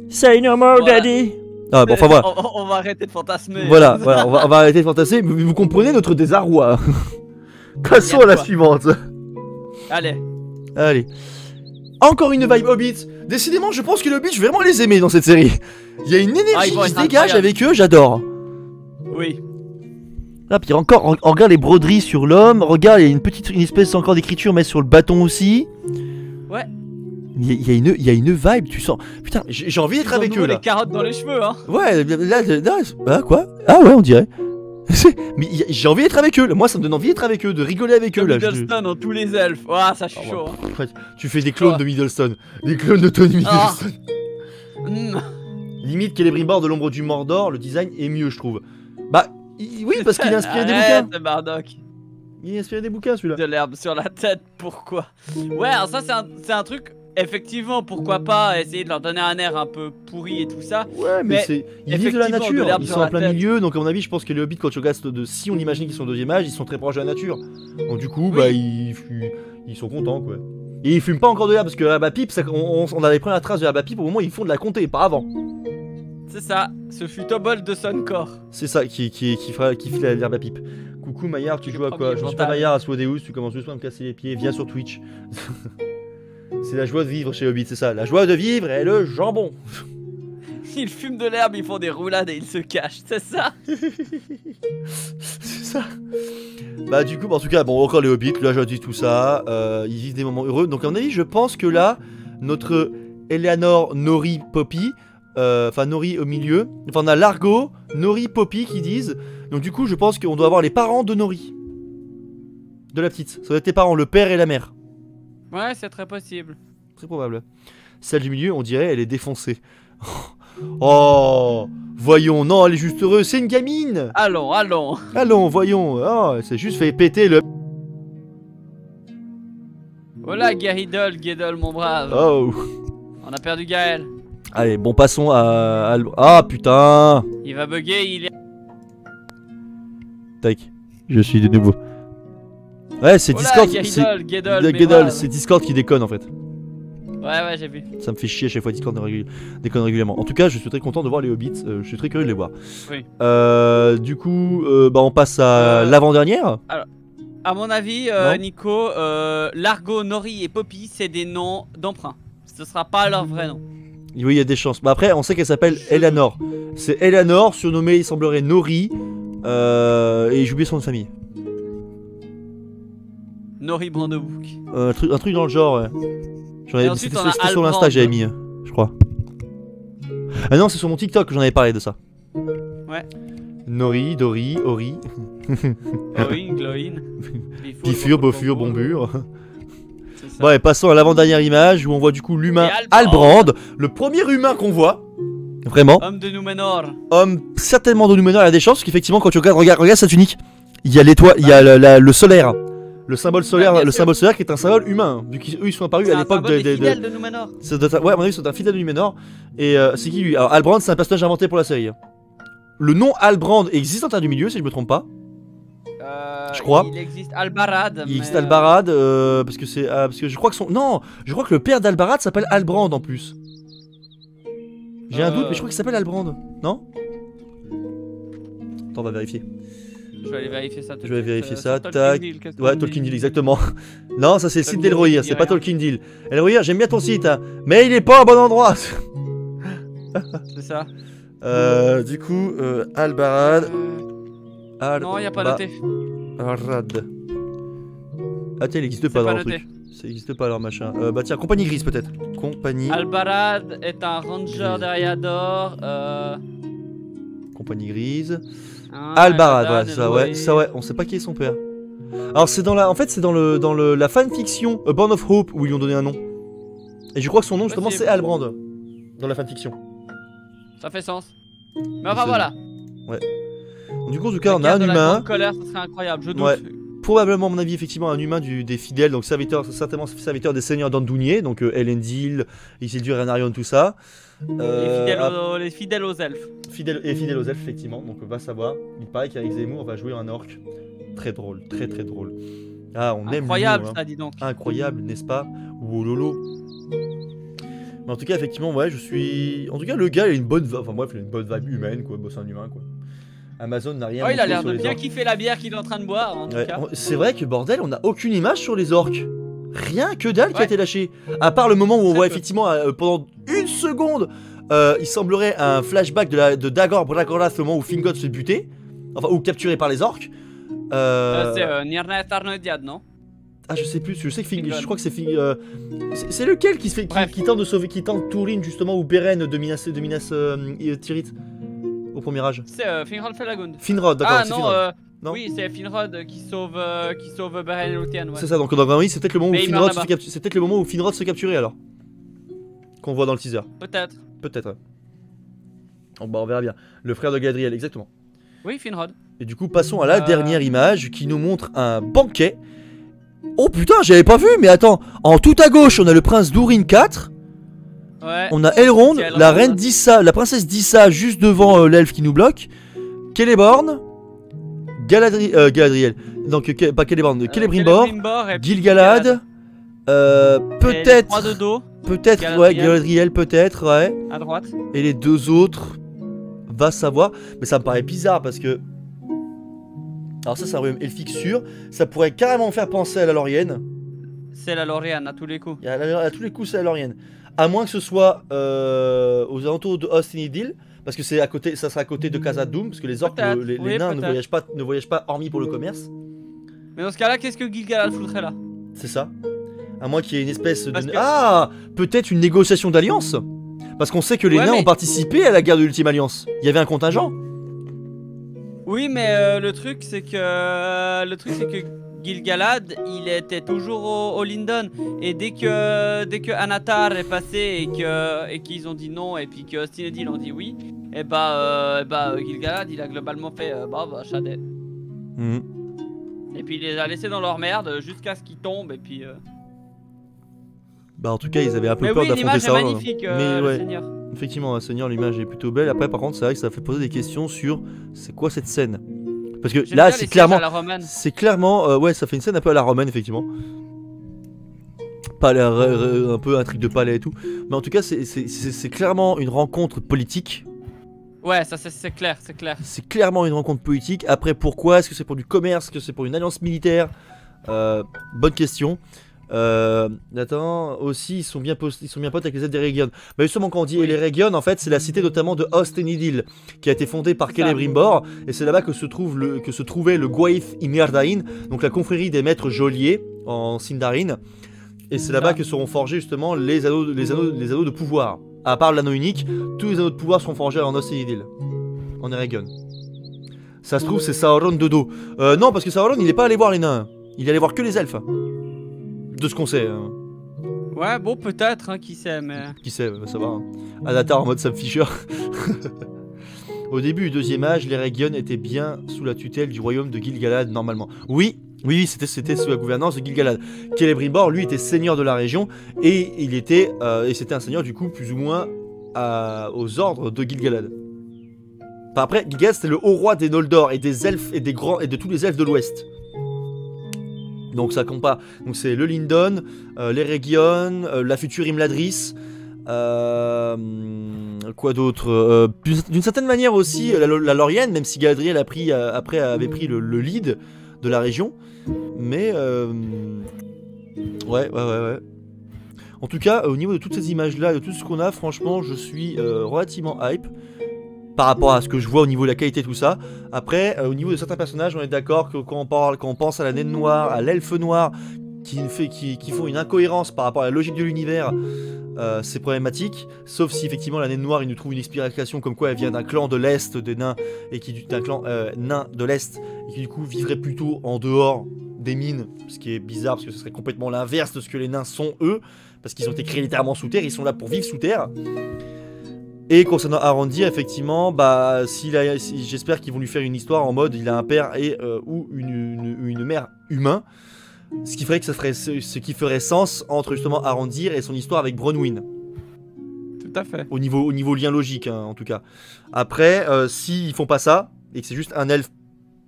Say no more, voilà. Daddy. Ah bon, enfin voilà.
On va arrêter de fantasmer.
Voilà, on va arrêter de fantasmer. Vous comprenez notre désarroi. Passons à la suivante. Allez. Encore une vibe Hobbit. Décidément, je pense que le Hobbit, je vais vraiment les aimer dans cette série. Il y a une énergie qui se dégage avec eux, j'adore.
Oui.
Là, puis encore, regarde les broderies sur l'homme. Regarde, il y a une espèce encore d'écriture, mais sur le bâton aussi.
Ouais.
Il y a une vibe, tu sens. Putain, j'ai envie d'être avec eux là.
Les carottes dans les cheveux, hein.
Ouais, là, quoi? Ah ouais, on dirait. Mais j'ai envie d'être avec eux. Moi, ça me donne envie d'être avec eux, de rigoler avec eux là.
Middleston dans tous les elfes. Ouah, ça je suis chaud.
Ouais. Tu fais des clones de Middleston. Des clones de Tony Middleston. Limite Celebrimbor de l'ombre du Mordor, le design est mieux, je trouve. Bah, oui, parce qu'il a inspiré des bouquins.
Bardock.
Il a inspiré des bouquins celui-là.
De l'herbe sur la tête, pourquoi? Ouais, alors ça c'est un truc. Effectivement, pourquoi pas essayer de leur donner un air un peu pourri et tout ça.
Ouais, mais ils vivent de la nature, ils sont en plein milieu, donc à mon avis, je pense que les hobbits, quand tu regardes si on imagine qu'ils sont au deuxième âge, ils sont très proches de la nature. Donc du coup, bah ils sont contents quoi. Et ils fument pas encore de l'herbe parce que l'herbe à pipe, on avait pris la trace de l'herbe à pipe au moment où ils font de la comté, pas avant.
C'est ça, ce fut Tobol de Suncor.
C'est ça qui fait l'herbe à pipe. Coucou Maillard, tu joues à quoi? Je suis pas Maillard à Swodeus, tu commences doucement à me casser les pieds, viens sur Twitch. C'est la joie de vivre chez Hobbit, c'est ça. La joie de vivre et le jambon.
Ils fument de l'herbe, ils font des roulades et ils se cachent, c'est ça.
C'est ça. Bah du coup, en tout cas, bon, encore les Hobbits, là j'ai dit tout ça. Ils vivent des moments heureux. Donc à mon avis, je pense que là, notre Eleanor, Nori, Poppy, enfin Nori au milieu. Enfin on a Largo, Nori, Poppy qui disent. Donc du coup, je pense qu'on doit avoir les parents de Nori. De la petite. Ça doit être tes parents, le père et la mère.
Ouais, c'est très possible.
Très probable. Celle du milieu, on dirait, elle est défoncée. Oh, voyons, non, elle est juste heureuse, c'est une gamine.
Allons,
voyons. Oh, elle s'est juste fait péter le...
Voilà, Guédol, mon brave.
Oh.
On a perdu Gaël.
Allez, bon, passons à... Ah, putain.
Il va bugger, il est...
Tac, je suis de nouveau. Ouais, c'est Discord, c'est Discord qui déconne en fait.
Ouais, j'ai vu.
Ça me fait chier à chaque fois Discord déconne régulièrement. En tout cas, je suis très content de voir les Hobbits, je suis très curieux de les voir.
Oui.
Du coup, bah on passe à l'avant-dernière.
Alors, à mon avis, Nico, Largo, Nori et Poppy, c'est des noms d'emprunt. Ce sera pas leur vrai nom.
Oui, il y a des chances. Mais après, on sait qu'elle s'appelle Eleanor. C'est Eleanor, surnommée, il semblerait, Nori. Et j'ai oublié son nom de famille.
Nori Brandebook.
Un truc dans le genre, ouais. C'était sur l'Insta que j'avais mis, je crois. Ah non, c'est sur mon TikTok que j'en avais parlé de ça.
Ouais.
Nori, Dori, Ori.
Glowin, Glowin.
Bifur, Bofur, Bombur. Bon, et passons à l'avant-dernière image où on voit du coup l'humain Halbrand, le premier humain qu'on voit. Vraiment.
Homme de Númenor.
Homme certainement de Númenor, il a des chances parce qu'effectivement, quand tu regarde sa tunique, il y a l'étoile, il y a le solaire. Le symbole solaire, qui est un symbole humain, vu qu'eux ils sont apparus à l'époque
des fidèles de Númenor.
Ouais, à mon avis, c'est un fidèle de Númenor. Et c'est qui lui? Alors, Halbrand, c'est un personnage inventé pour la série. Le nom Halbrand existe en terre du milieu, si je me trompe pas. Je crois.
Il existe Albarad.
Il existe Albarad, parce que c'est. Parce que je crois que son. Non, je crois que le père d'Albarad s'appelle Halbrand en plus. J'ai un doute, mais je crois qu'il s'appelle Halbrand. Non? Attends, on va vérifier.
Je vais aller vérifier ça.
Je vais vérifier ça. Tac. Ouais, Tolkien Deal, exactement. Non, ça c'est le site d'Elrohir, c'est pas Tolkien Deal. Elrohir, j'aime bien ton site, hein, mais il est pas au bon endroit.
C'est ça.
Du coup, Albarad.
Non, y a pas noté.
Albarad. Ah, tiens, il existe pas dans le truc. Ça existe pas alors, machin. Bah, tiens, Compagnie Grise peut-être. Compagnie.
Albarad est un ranger d'Eriador.
Compagnie Grise. Albarad, voilà, ça ouais, on sait pas qui est son père. Alors c'est dans la, en fait c'est dans la fanfiction A Band of Hope où ils lui ont donné un nom. Et je crois que son nom justement c'est Halbrand dans la fanfiction.
Ça fait sens. Mais enfin voilà.
Ouais. Du coup en tout cas on a un humain.
Colère, ça serait incroyable, je doute.
Ouais. Probablement à mon avis effectivement un humain des fidèles, donc certainement serviteur des seigneurs d'Andouinier, donc Elendil, Isildur et Anarion, tout ça.
Les fidèles aux elfes.
Fidèles aux elfes effectivement, donc on va savoir. Il paraît qu'Eric Zemmour va jouer un orc. Très drôle, très drôle. Ah, on aime
incroyable
l'humour,
ça, dis donc.
Incroyable, n'est-ce pas? Wololo. Mais en tout cas effectivement ouais, je suis. En tout cas le gars il a une bonne, enfin bref, il a une bonne vibe humaine quoi, c'est un humain quoi. Amazon n'a rien.
Oh, il a l'air de bien kiffer la bière qu'il est en train de boire en tout cas.
C'est vrai que bordel, on n'a aucune image sur les orques. Rien que dalle qui a été lâché. À part le moment où on voit effectivement pendant une seconde, il semblerait un flashback de Dagor Bragorath au moment où Fingon se fait buter, enfin ou capturé par les orques.
C'est Nirnaeth Arnodiad, non?
Ah je sais plus, je sais que je crois que c'est c'est lequel qui se fait qui tente de sauver, qui tente Túrin justement ou Beren de Minas Tirith au premier âge.
C'est Finrod Felagund.
Finrod, d'accord.
Ah non, non, oui c'est Finrod qui sauve Beren et Lúthien. Ouais.
C'est ça, donc oui, c'est peut-être le moment où Finrod se fait capturer. C'est peut-être le moment où Finrod se capturait alors. Qu'on voit dans le teaser.
Peut-être.
Peut-être. Ouais. Donc bah on verra bien. Le frère de Galadriel, exactement.
Oui, Finrod.
Et du coup, passons à la dernière image qui nous montre un banquet. Oh putain, j'avais pas vu, mais attends. En tout à gauche, on a le prince Durin 4.
Ouais.
On a Elrond, la reine Dissa, la princesse Dissa juste devant l'elfe qui nous bloque. Celeborn, Galadriel. Donc pas Celeborn, Celebrimbor, Gil-galad. Peut-être. Peut-être, ouais, Galadriel, peut-être, ouais.
À droite.
Et les deux autres, va savoir. Mais ça me paraît bizarre parce que. Alors, ça, c'est un royaume elfique sûr. Ça pourrait carrément faire penser à la Lorienne.
C'est la Lorienne à tous les coups.
À tous les coups, c'est la Lorienne. À moins que ce soit aux alentours de Ostinidil. Parce que c'est à côté, ça sera à côté de Khazad-dûm. Parce que les orques, les nains ne voyagent pas hormis pour le commerce.
Mais dans ce cas-là, qu'est-ce que Gil-galad foutrait là?
C'est ça. À moins qu'il y ait une espèce de. Ah, peut-être une négociation d'alliance. Parce qu'on sait que les nains ont participé à la guerre de l'Ultime Alliance. Il y avait un contingent.
Oui, mais le truc c'est que Gil-galad, il était toujours au Lindon, et dès que Anatar est passé et qu'ils ont dit non et puis que Ostinedil ont dit oui, et Gil-galad il a globalement fait Shadet. Et puis il les a laissés dans leur merde jusqu'à ce qu'ils tombent et puis.
Bah en tout cas ils avaient un peu peur d'affronter Sauron.
L'image est magnifique, mais ouais,
Seigneur. Effectivement, Seigneur, l'image est plutôt belle. Après par contre c'est vrai que ça fait poser des questions sur c'est quoi cette scène. Parce que là c'est clairement, ouais ça fait une scène un peu à la romaine effectivement. Pas un peu un truc de palais et tout. Mais en tout cas c'est clairement une rencontre politique.
Ouais, ça c'est clair, c'est clair.
C'est clairement une rencontre politique. Après pourquoi? Est-ce que c'est pour du commerce? Est-ce que c'est pour une alliance militaire? Bonne question. Attends, aussi ils sont bien potes avec les aides des Région. Bah justement quand on dit les Région, en fait c'est la cité notamment de Ost-Enidil qui a été fondée par Celebrimbor et c'est là-bas que se trouvait le Gwaith Imirdain, donc la confrérie des maîtres geôliers en Sindarin. Et c'est là-bas que seront forgés justement les anneaux de pouvoir. À part l'anneau unique, tous les anneaux de pouvoir seront forgés en Ost-Enidil, en Eregion. Ça se trouve c'est Sauron de dos. Non parce que Sauron il est pas allé voir les nains, il est allé voir que les elfes. De ce qu'on sait.
Ouais, bon, peut-être, hein, qui sait, mais.
Qui sait, ça va. Hein. Anatar en mode Sam Fisher. Au début du deuxième âge, les Région étaient bien sous la tutelle du royaume de Gil-galad, normalement. Oui, c'était sous la gouvernance de Gil-galad. Celebrimbor, lui, était seigneur de la région et il était. Et c'était un seigneur, du coup, plus ou moins aux ordres de Gil-galad. Enfin, après, Gil-galad, c'était le haut roi des Noldor et des elfes et de tous les elfes de l'ouest. Donc ça compte pas. Donc c'est le Lindon, les Région, la future Imladris, quoi d'autre, d'une certaine manière aussi la Lorienne, même si Galadriel après avait pris le lead de la région. Mais ouais. En tout cas, au niveau de toutes ces images là, de tout ce qu'on a, franchement, je suis relativement hype. Par rapport à ce que je vois au niveau de la qualité, tout ça. Après, au niveau de certains personnages, on est d'accord que quand on pense à la naine noire, à l'elfe noir, qui font une incohérence par rapport à la logique de l'univers, c'est problématique. Sauf si effectivement la naine noire, il nous trouve une explication comme quoi elle vient d'un clan de l'Est des nains, et d'un clan nain de l'Est, et qui du coup vivrait plutôt en dehors des mines, ce qui est bizarre parce que ce serait complètement l'inverse de ce que les nains sont eux, parce qu'ils ont été créés littéralement sous terre, ils sont là pour vivre sous terre. Et concernant Arondir, effectivement, bah, j'espère qu'ils vont lui faire une histoire en mode il a un père ou une mère humain, ce qui ferait sens entre justement Arondir et son histoire avec Bronwyn.
Tout à fait.
Au niveau lien logique, hein, en tout cas. Après, s'ils font pas ça et que c'est juste un elfe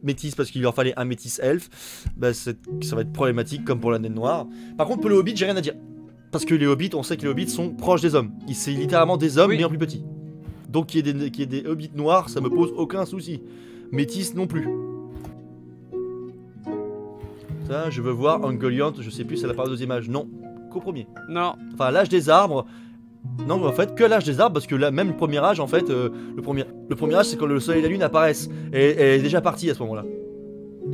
métis parce qu'il leur fallait un métis elfe, bah, ça va être problématique comme pour la naine noire. Par contre, pour les hobbits, j'ai rien à dire. Parce que les hobbits, on sait que les hobbits sont proches des hommes. C'est littéralement des hommes, mais en plus petits. Donc qu'il y ait des hobbits noirs, ça me pose aucun souci. Métis non plus. Ça, je veux voir Ungoliant, je sais plus, c'est la part de deuxième âge. Non, qu'au premier.
Non.
Enfin, l'âge des arbres. Non, en fait, que l'âge des arbres, parce que là, même le premier âge, en fait, le premier âge, c'est quand le soleil et la lune apparaissent. Et elle est déjà partie à ce moment-là.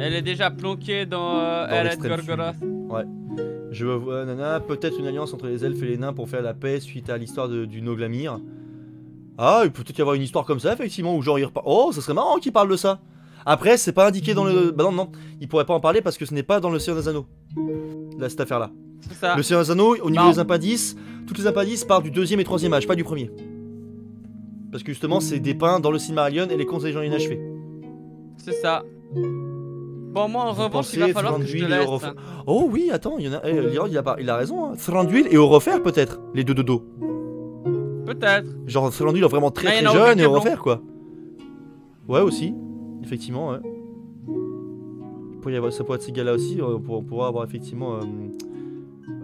Elle est déjà planquée dans Ered Gorgoroth.
Ouais. Je vois, peut-être une alliance entre les elfes et les nains pour faire la paix suite à l'histoire du Noglamir. Ah, il peut peut-être y avoir une histoire comme ça, effectivement, où genre il repart. Oh, ça serait marrant qu'il parle de ça. Après, c'est pas indiqué dans le. Bah non, il pourrait pas en parler parce que ce n'est pas dans le Seigneur des Anneaux. Là, cette affaire-là.
C'est ça.
Le Seigneur des Anneaux, au niveau des impendices, toutes les impendices partent du deuxième et troisième âge, pas du premier. Parce que justement, c'est dépeint dans le Silmarillion et les contes des gens inachevés.
C'est ça. Bon, moi en revanche, il va falloir que je te laisse.
Oh oui, attends, il y en a. Lirod, il a raison. Hein. Thranduil et Orofer, peut-être. Les deux dodos.
Peut-être.
Genre Thranduil est vraiment très jeune et Orofer, quoi. Ouais, aussi. Effectivement, ouais. Ça pourrait être ces gars-là aussi. On pourra avoir effectivement.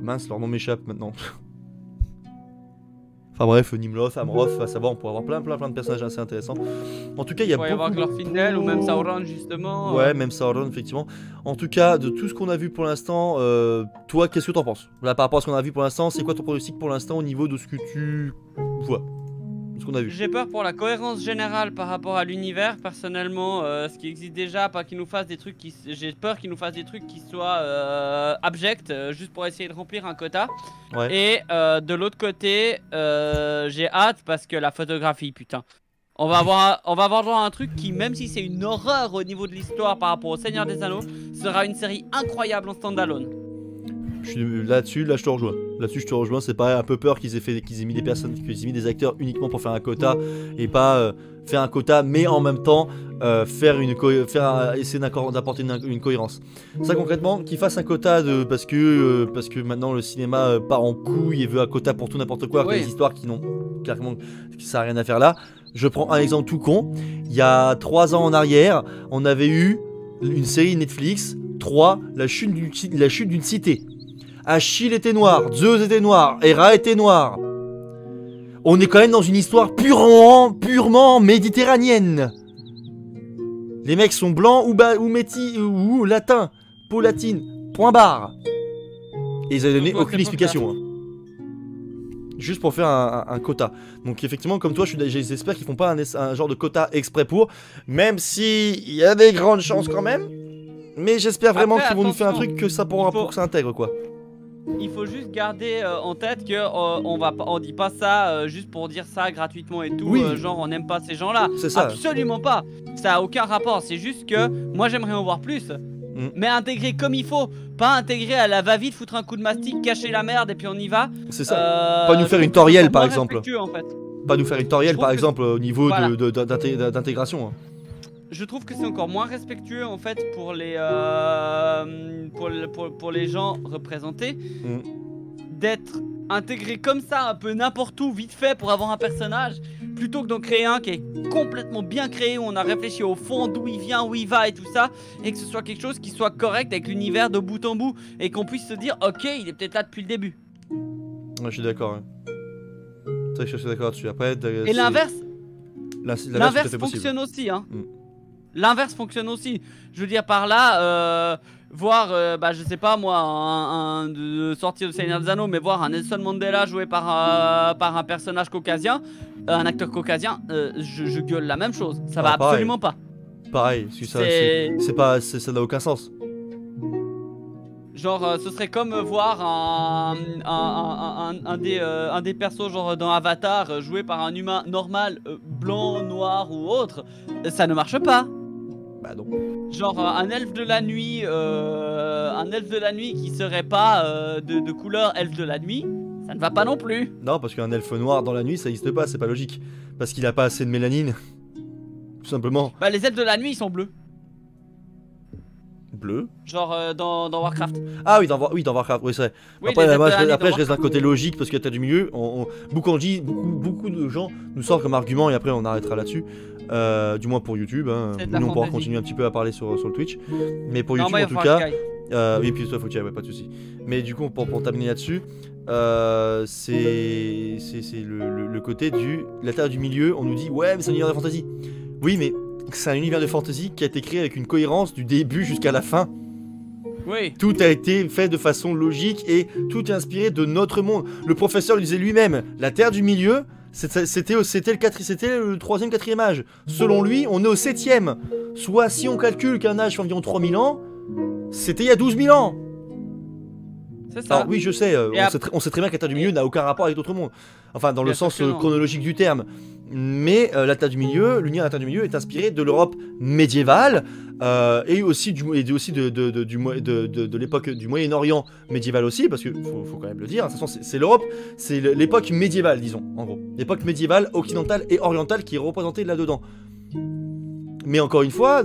Mince, leur nom m'échappe maintenant. Enfin bref, Nimloth, Amroth, à savoir, on pourrait avoir plein de personnages assez intéressants. En tout cas, il y a beaucoup...
avoir Glorfindel ou même Sauron, justement.
Ouais, même Sauron, effectivement. En tout cas, de tout ce qu'on a vu pour l'instant, toi, qu'est-ce que t'en penses? Là, par rapport à ce qu'on a vu pour l'instant, c'est quoi ton pronostic pour l'instant au niveau de ce que tu vois? De ce qu'on a vu?
J'ai peur pour la cohérence générale par rapport à l'univers, personnellement, ce qui existe déjà, pas qu'ils nous fassent des trucs qui... J'ai peur qu'ils nous fassent des trucs qui soient abjects, juste pour essayer de remplir un quota. Ouais. Et de l'autre côté, j'ai hâte parce que la photographie, putain. On va avoir droit à un truc qui, même si c'est une horreur au niveau de l'histoire par rapport au Seigneur des Anneaux, sera une série incroyable en standalone.
Là-dessus, je te rejoins. Là-dessus, je te rejoins. C'est pareil, un peu peur qu'ils aient mis des personnes, qu'ils aient mis des acteurs uniquement pour faire un quota et pas faire un quota, mais en même temps essayer d'apporter une cohérence. Ça concrètement, qu'ils fassent un quota parce que maintenant le cinéma part en couille et veut un quota pour tout n'importe quoi, oui. Des histoires qui n'ont clairement ça n'a rien à faire là. Je prends un exemple tout con. Il y a 3 ans en arrière, on avait eu une série Netflix 3, la chute d'une cité. Achille était noir, Zeus était noir, Héra était noir. On est quand même dans une histoire purement méditerranéenne. Les mecs sont blancs ou métis ou latins, peau latine, point barre. Et ils avaient donné aucune explication. Hein. Juste pour faire un quota. Donc effectivement, comme toi, j'espère qu'ils font pas un genre de quota exprès pour. Même si il y a des grandes chances quand même. Mais j'espère vraiment qu'ils vont nous faire un truc que ça pour que ça intègre quoi.
Il faut juste garder en tête que on dit pas ça juste pour dire ça gratuitement et tout, oui. Genre on n'aime pas ces gens-là.
C'est ça.
Absolument pas. Ça a aucun rapport. C'est juste que moi j'aimerais en voir plus. Mais intégrer comme il faut, pas intégrer à la va-vite, foutre un coup de mastic, cacher la merde et puis on y va.
C'est ça. Pas nous faire une torielle par exemple.
En fait.
Pas nous faire une torielle par exemple au niveau d'intégration. Hein.
Je trouve que c'est encore moins respectueux en fait pour les pour les gens représentés d'être intégré comme ça un peu n'importe où vite fait pour avoir un personnage plutôt que d'en créer un qui est complètement bien créé où on a réfléchi au fond d'où il vient, où il va et tout ça et que ce soit quelque chose qui soit correct avec l'univers de bout en bout et qu'on puisse se dire ok il est peut-être là depuis le début.
Ouais, je suis d'accord. Hein. C'est vrai que je suis d'accord là-dessus. Après,
et l'inverse fonctionne aussi hein. L'inverse fonctionne aussi. Je veux dire par là, voir, je sais pas moi, de sortir de Seigneur des Anneaux, mais voir un Nelson Mandela joué par un personnage caucasien, un acteur caucasien, je gueule la même chose. Ça va absolument pas.
Pareil, ça n'a aucun sens.
Genre, ce serait comme voir un des persos genre dans Avatar joué par un humain normal, blanc, noir ou autre. Ça ne marche pas.
Bah non.
Genre un elfe de la nuit, qui serait pas de couleur elfe de la nuit, ça ne va pas non plus.
Non, parce qu'un elfe noir dans la nuit, ça n'existe pas, c'est pas logique. Parce qu'il a pas assez de mélanine. Tout simplement.
Bah les elfes de la nuit, ils sont bleus.
Bleu.
Genre dans Warcraft.
Ah oui, dans Warcraft, oui c'est vrai. Oui, après je reste d'un côté logique parce qu'il y a Terre du Milieu. Beaucoup de gens nous sortent comme argument et après on arrêtera là-dessus. Du moins pour YouTube. Hein. Nous on pourra continuer un petit peu à parler sur le Twitch. Mais pour YouTube en tout cas. Oui, puis toi faut que tu ailles, ouais, pas de soucis. Mais du coup, pour terminer là-dessus, c'est le côté la Terre du Milieu. On nous dit, ouais, mais c'est un univers de fantasy. Oui, mais c'est un univers de fantasy qui a été créé avec une cohérence du début jusqu'à la fin.
Oui. Tout
a été fait de façon logique et tout est inspiré de notre monde. Le professeur le disait lui-même, la Terre du Milieu, c'était le 3e, 4e âge. Selon lui, on est au 7e. Soit si on calcule qu'un âge fait environ 3000 ans, c'était il y a 12 000 ans.
C'est ça.
Alors oui, je sais, on sait très bien que la Terre du Milieu n'a aucun rapport avec d'autres mondes. Enfin, dans le sens chronologique du terme. Mais la Terre du Milieu, l'univers de la Terre du Milieu est inspiré de l'Europe médiévale et aussi de l'époque du Moyen-Orient médiéval aussi, parce que faut quand même le dire, de toute façon c'est l'Europe, c'est l'époque médiévale, disons, en gros. L'époque médiévale, occidentale et orientale qui est représentée là-dedans. Mais encore une fois,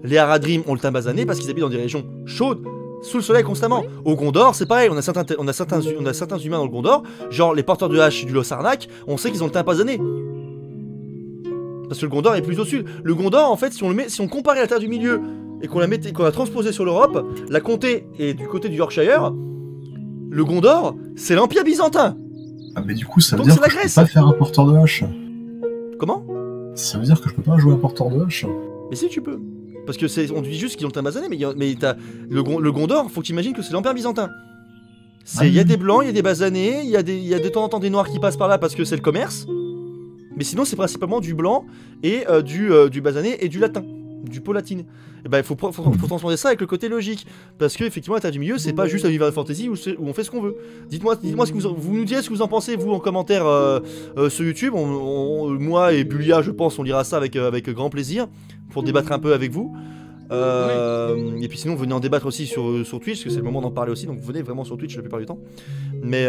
les Haradrim ont le teint basané parce qu'ils habitent dans des régions chaudes, sous le soleil constamment. Oui. Au Gondor, c'est pareil, on a certains humains dans le Gondor, genre les porteurs de hache du Lossarnak, on sait qu'ils ont le teint basané. Parce que le Gondor est plus au sud. Le Gondor, en fait, si on comparait la Terre du Milieu et qu'on la transposait sur l'Europe, la comté est du côté du Yorkshire, le Gondor, c'est l'Empire byzantin.
Ah mais du coup, ça veut dire que je peux pas faire un porteur de hache.
Comment ?
Ça veut dire que je peux pas jouer un porteur de hache.
Mais si tu peux. Parce que on dit juste qu'ils ont le teint basané, mais le Gondor, faut que tu imagines que c'est l'Empire byzantin. Il y a des blancs, il y a des basanés, il y a de temps en temps des noirs qui passent par là parce que c'est le commerce. Mais sinon, c'est principalement du blanc et du basané et du latin, du palatine. Et ben, il faut transformer ça avec le côté logique. Parce que, effectivement, la Terre du Milieu, c'est pas juste un univers de fantasy où on fait ce qu'on veut. Dites-moi ce que vous nous direz ce que vous en pensez, vous, en commentaire sur YouTube. Moi et Bulia, je pense, on lira ça avec grand plaisir pour débattre un peu avec vous. Et puis sinon, venez en débattre aussi sur Twitch, parce que c'est le moment d'en parler aussi, donc venez vraiment sur Twitch la plupart du temps. Mais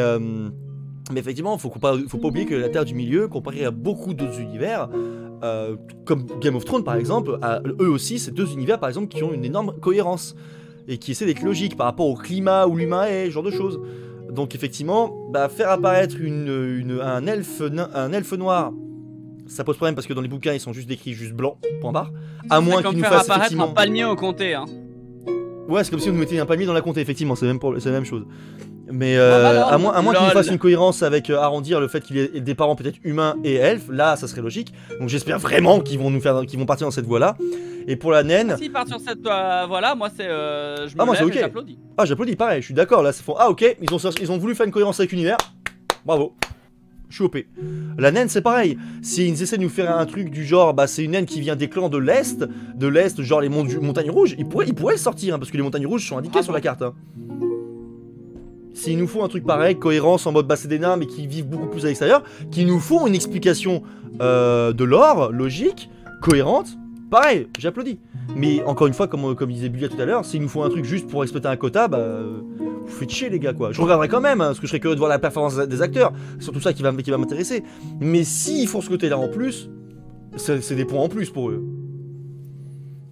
effectivement, faut pas oublier que la Terre du Milieu, comparé à beaucoup d'autres univers, comme Game of Thrones par exemple, eux aussi, c'est 2 univers par exemple qui ont une énorme cohérence et qui essaient d'être logiques par rapport au climat où l'humain est, ce genre de choses. Donc effectivement, faire apparaître un elfe noir, ça pose problème parce que dans les bouquins ils sont juste décrits juste blancs, point barre. À moins qu'ils nous fassent
apparaître
effectivement
un palmier au comté, hein.
Ouais, c'est comme si on nous mettait un palmier dans la comté, effectivement, c'est la même chose. Mais à moins qu'il nous fasse une cohérence avec arrondir le fait qu'il ait des parents peut-être humains et elfes, là ça serait logique. Donc j'espère vraiment qu'ils vont partir dans cette voie-là. Et pour la naine,
s'ils partent sur cette voie-là, moi c'est je me lève et j'applaudis.
Ah, j'applaudis, pareil, je suis d'accord. Là, ah ok, ils ont voulu faire une cohérence avec l'univers. Bravo. Je suis OP. La naine, c'est pareil. S'ils essaient de nous faire un truc du genre, c'est une naine qui vient des clans de l'Est, genre les montagnes rouges, ils pourraient le sortir, hein, parce que les montagnes rouges sont indiquées sur la carte. Hein. S'il nous faut un truc pareil, cohérence en mode c'est des nains mais qui vivent beaucoup plus à l'extérieur, qu'il nous faut une explication de l'or, logique, cohérente, pareil, j'applaudis. Mais encore une fois, comme disait Bulia tout à l'heure, s'il nous faut un truc juste pour exploiter un quota, vous faites chier les gars quoi. Je regarderai quand même, hein, parce que je serais curieux de voir la performance des acteurs, c'est surtout ça qui va m'intéresser. Mais s'ils font ce côté là en plus, c'est des points en plus pour eux.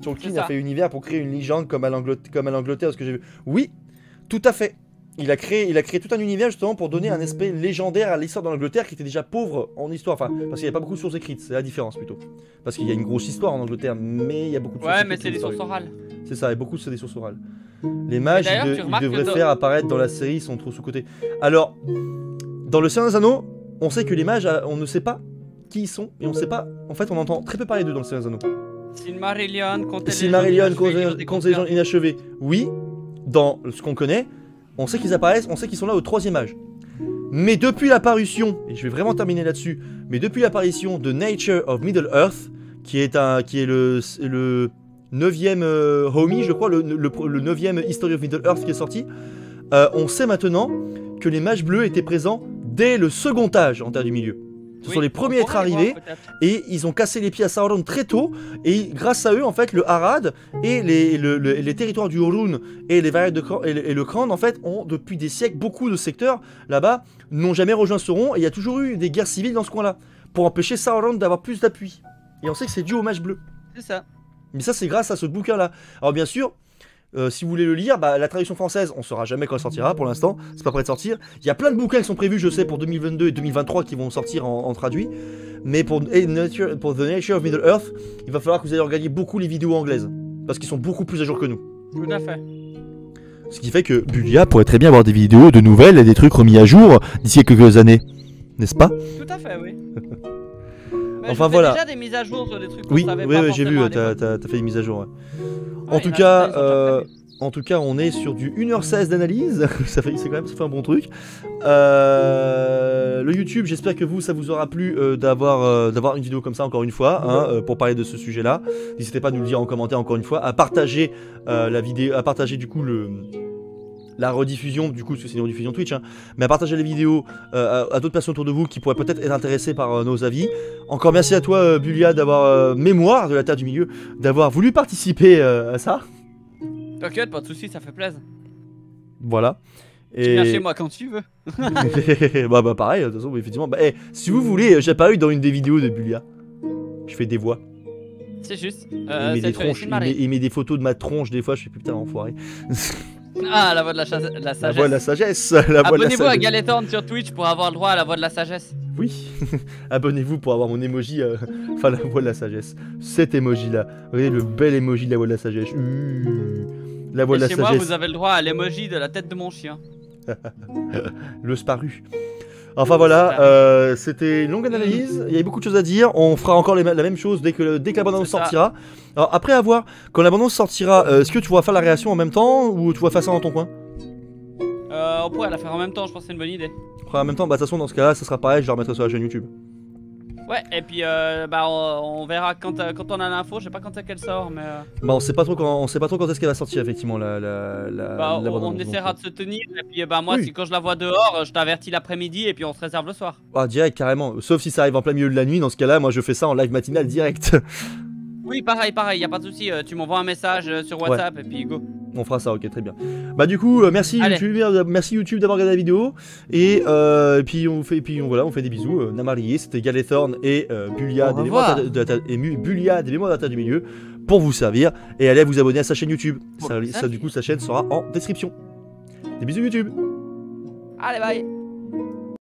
Tolkien a fait univers pour créer une légende comme à l'Angleterre, ce que j'ai vu. Oui, tout à fait. Il a créé tout un univers justement pour donner un aspect légendaire à l'histoire de l'Angleterre qui était déjà pauvre en histoire, enfin parce qu'il n'y avait pas beaucoup de sources écrites, c'est la différence plutôt. Parce qu'il y a une grosse histoire en Angleterre, mais il y a beaucoup de sources écrites.
Ouais, mais c'est des sources orales.
C'est ça, et beaucoup c'est des sources orales. Les mages, ils devraient faire apparaître dans la série, ils sont trop sous-cotés. Alors, dans le Seigneur des Anneaux, on sait que les mages, on ne sait pas qui ils sont, et on sait pas, en fait on entend très peu parler d'eux dans le Seigneur des Anneaux.
Silmarillion, contre
les gens inachevés. Oui, dans ce qu'on connaît, on sait qu'ils apparaissent, on sait qu'ils sont là au 3e âge. Mais depuis l'apparition, et je vais vraiment terminer là-dessus, mais depuis l'apparition de Nature of Middle-earth, qui est le 9ème Homie, je crois, le 9ème History of Middle-earth qui est sorti, on sait maintenant que les mages bleus étaient présents dès le 2nd âge en Terre du Milieu. Ce sont les premiers à être arrivés et ils ont cassé les pieds à Sauron très tôt et grâce à eux en fait le Harad et les territoires du Hurun et les variétés et le Crand en fait ont depuis des siècles beaucoup de secteurs là-bas n'ont jamais rejoint Sauron et il y a toujours eu des guerres civiles dans ce coin-là pour empêcher Sauron d'avoir plus d'appui. Et on sait que c'est dû aux mages bleus.
C'est ça.
Mais ça c'est grâce à ce bouquin-là. Alors bien sûr. Si vous voulez le lire, la traduction française, on saura jamais quand elle sortira pour l'instant, c'est pas prêt de sortir. Il y a plein de bouquins qui sont prévus, je sais, pour 2022 et 2023 qui vont sortir en traduit. Mais pour The Nature of Middle-earth, il va falloir que vous allez regarder beaucoup les vidéos anglaises. Parce qu'ils sont beaucoup plus à jour que nous.
Tout à fait.
Ce qui fait que Bulia pourrait très bien avoir des vidéos de nouvelles et des trucs remis à jour d'ici quelques années. N'est-ce pas?
Tout à fait, oui.
Enfin voilà.
Déjà des mises à jour sur des trucs
oui, j'ai vu, t'as fait des mises à jour. Ouais. En tout cas, on est sur du 1h16 d'analyse. ça fait un bon truc. Le YouTube, j'espère que ça vous aura plu d'avoir une vidéo comme ça encore une fois, pour parler de ce sujet-là. N'hésitez pas à nous le dire en commentaire encore une fois, à partager la vidéo, à partager du coup la rediffusion, du coup, parce que c'est une rediffusion Twitch, mais à partager les vidéos à d'autres personnes autour de vous qui pourraient peut-être être intéressées par nos avis. Encore merci à toi, Bulia, d'avoir mémoire de la Terre du Milieu, d'avoir voulu participer à ça.
T'inquiète, pas de soucis, ça fait plaisir.
Voilà.
Tu viens chez moi quand tu veux.
bah pareil, de toute façon, effectivement. Si vous voulez, j'ai pas eu dans une des vidéos de Bulia. Je fais des voix.
C'est juste.
Il met des photos de ma tronche des fois, je fais putain l'enfoiré.
Ah, la voix de la sagesse.
La voix de la sagesse.
Abonnez-vous à Galéthorn sur Twitch pour avoir le droit à la voix de la sagesse.
Oui. Abonnez-vous pour avoir mon emoji, enfin la voix de la sagesse. Cet emoji là. Regardez le bel emoji de la voix de la sagesse. La voix de la sagesse.
Chez moi, vous avez le droit à l'emoji de la tête de mon chien.
Le sparu. Enfin voilà, c'était une longue analyse, il y avait beaucoup de choses à dire, on fera encore la même chose dès que la bande-annonce sortira. Alors après à voir, quand la bande-annonce sortira, est-ce que tu vas faire la réaction en même temps ou tu vas faire ça dans ton coin?
On pourrait la faire en même temps, je pense que c'est une bonne idée.
On fera en même temps, bah de toute façon dans ce cas-là, ça sera pareil, je la remettrai sur la chaîne YouTube.
Ouais, et puis on verra quand on a l'info, je sais pas quand est-ce qu'elle sort, mais...
Bah on sait pas trop quand est-ce qu'elle va sortir effectivement
on essaiera de se tenir, et puis moi si quand je la vois dehors, je t'avertis l'après-midi et puis on se réserve le soir.
Ah direct carrément, sauf si ça arrive en plein milieu de la nuit, dans ce cas-là moi je fais ça en live matinal direct.
Oui, pareil, y a pas de souci. Tu m'envoies un message sur WhatsApp et puis go.
On fera ça, ok, très bien. Bah du coup, merci YouTube d'avoir regardé la vidéo et puis on fait des bisous. Namarié, c'était Galethorn et Bulia des mémoires de la Terre du Milieu pour vous servir et allez vous abonner à sa chaîne YouTube. Du coup, sa chaîne sera en description. Des bisous YouTube.
Allez, bye.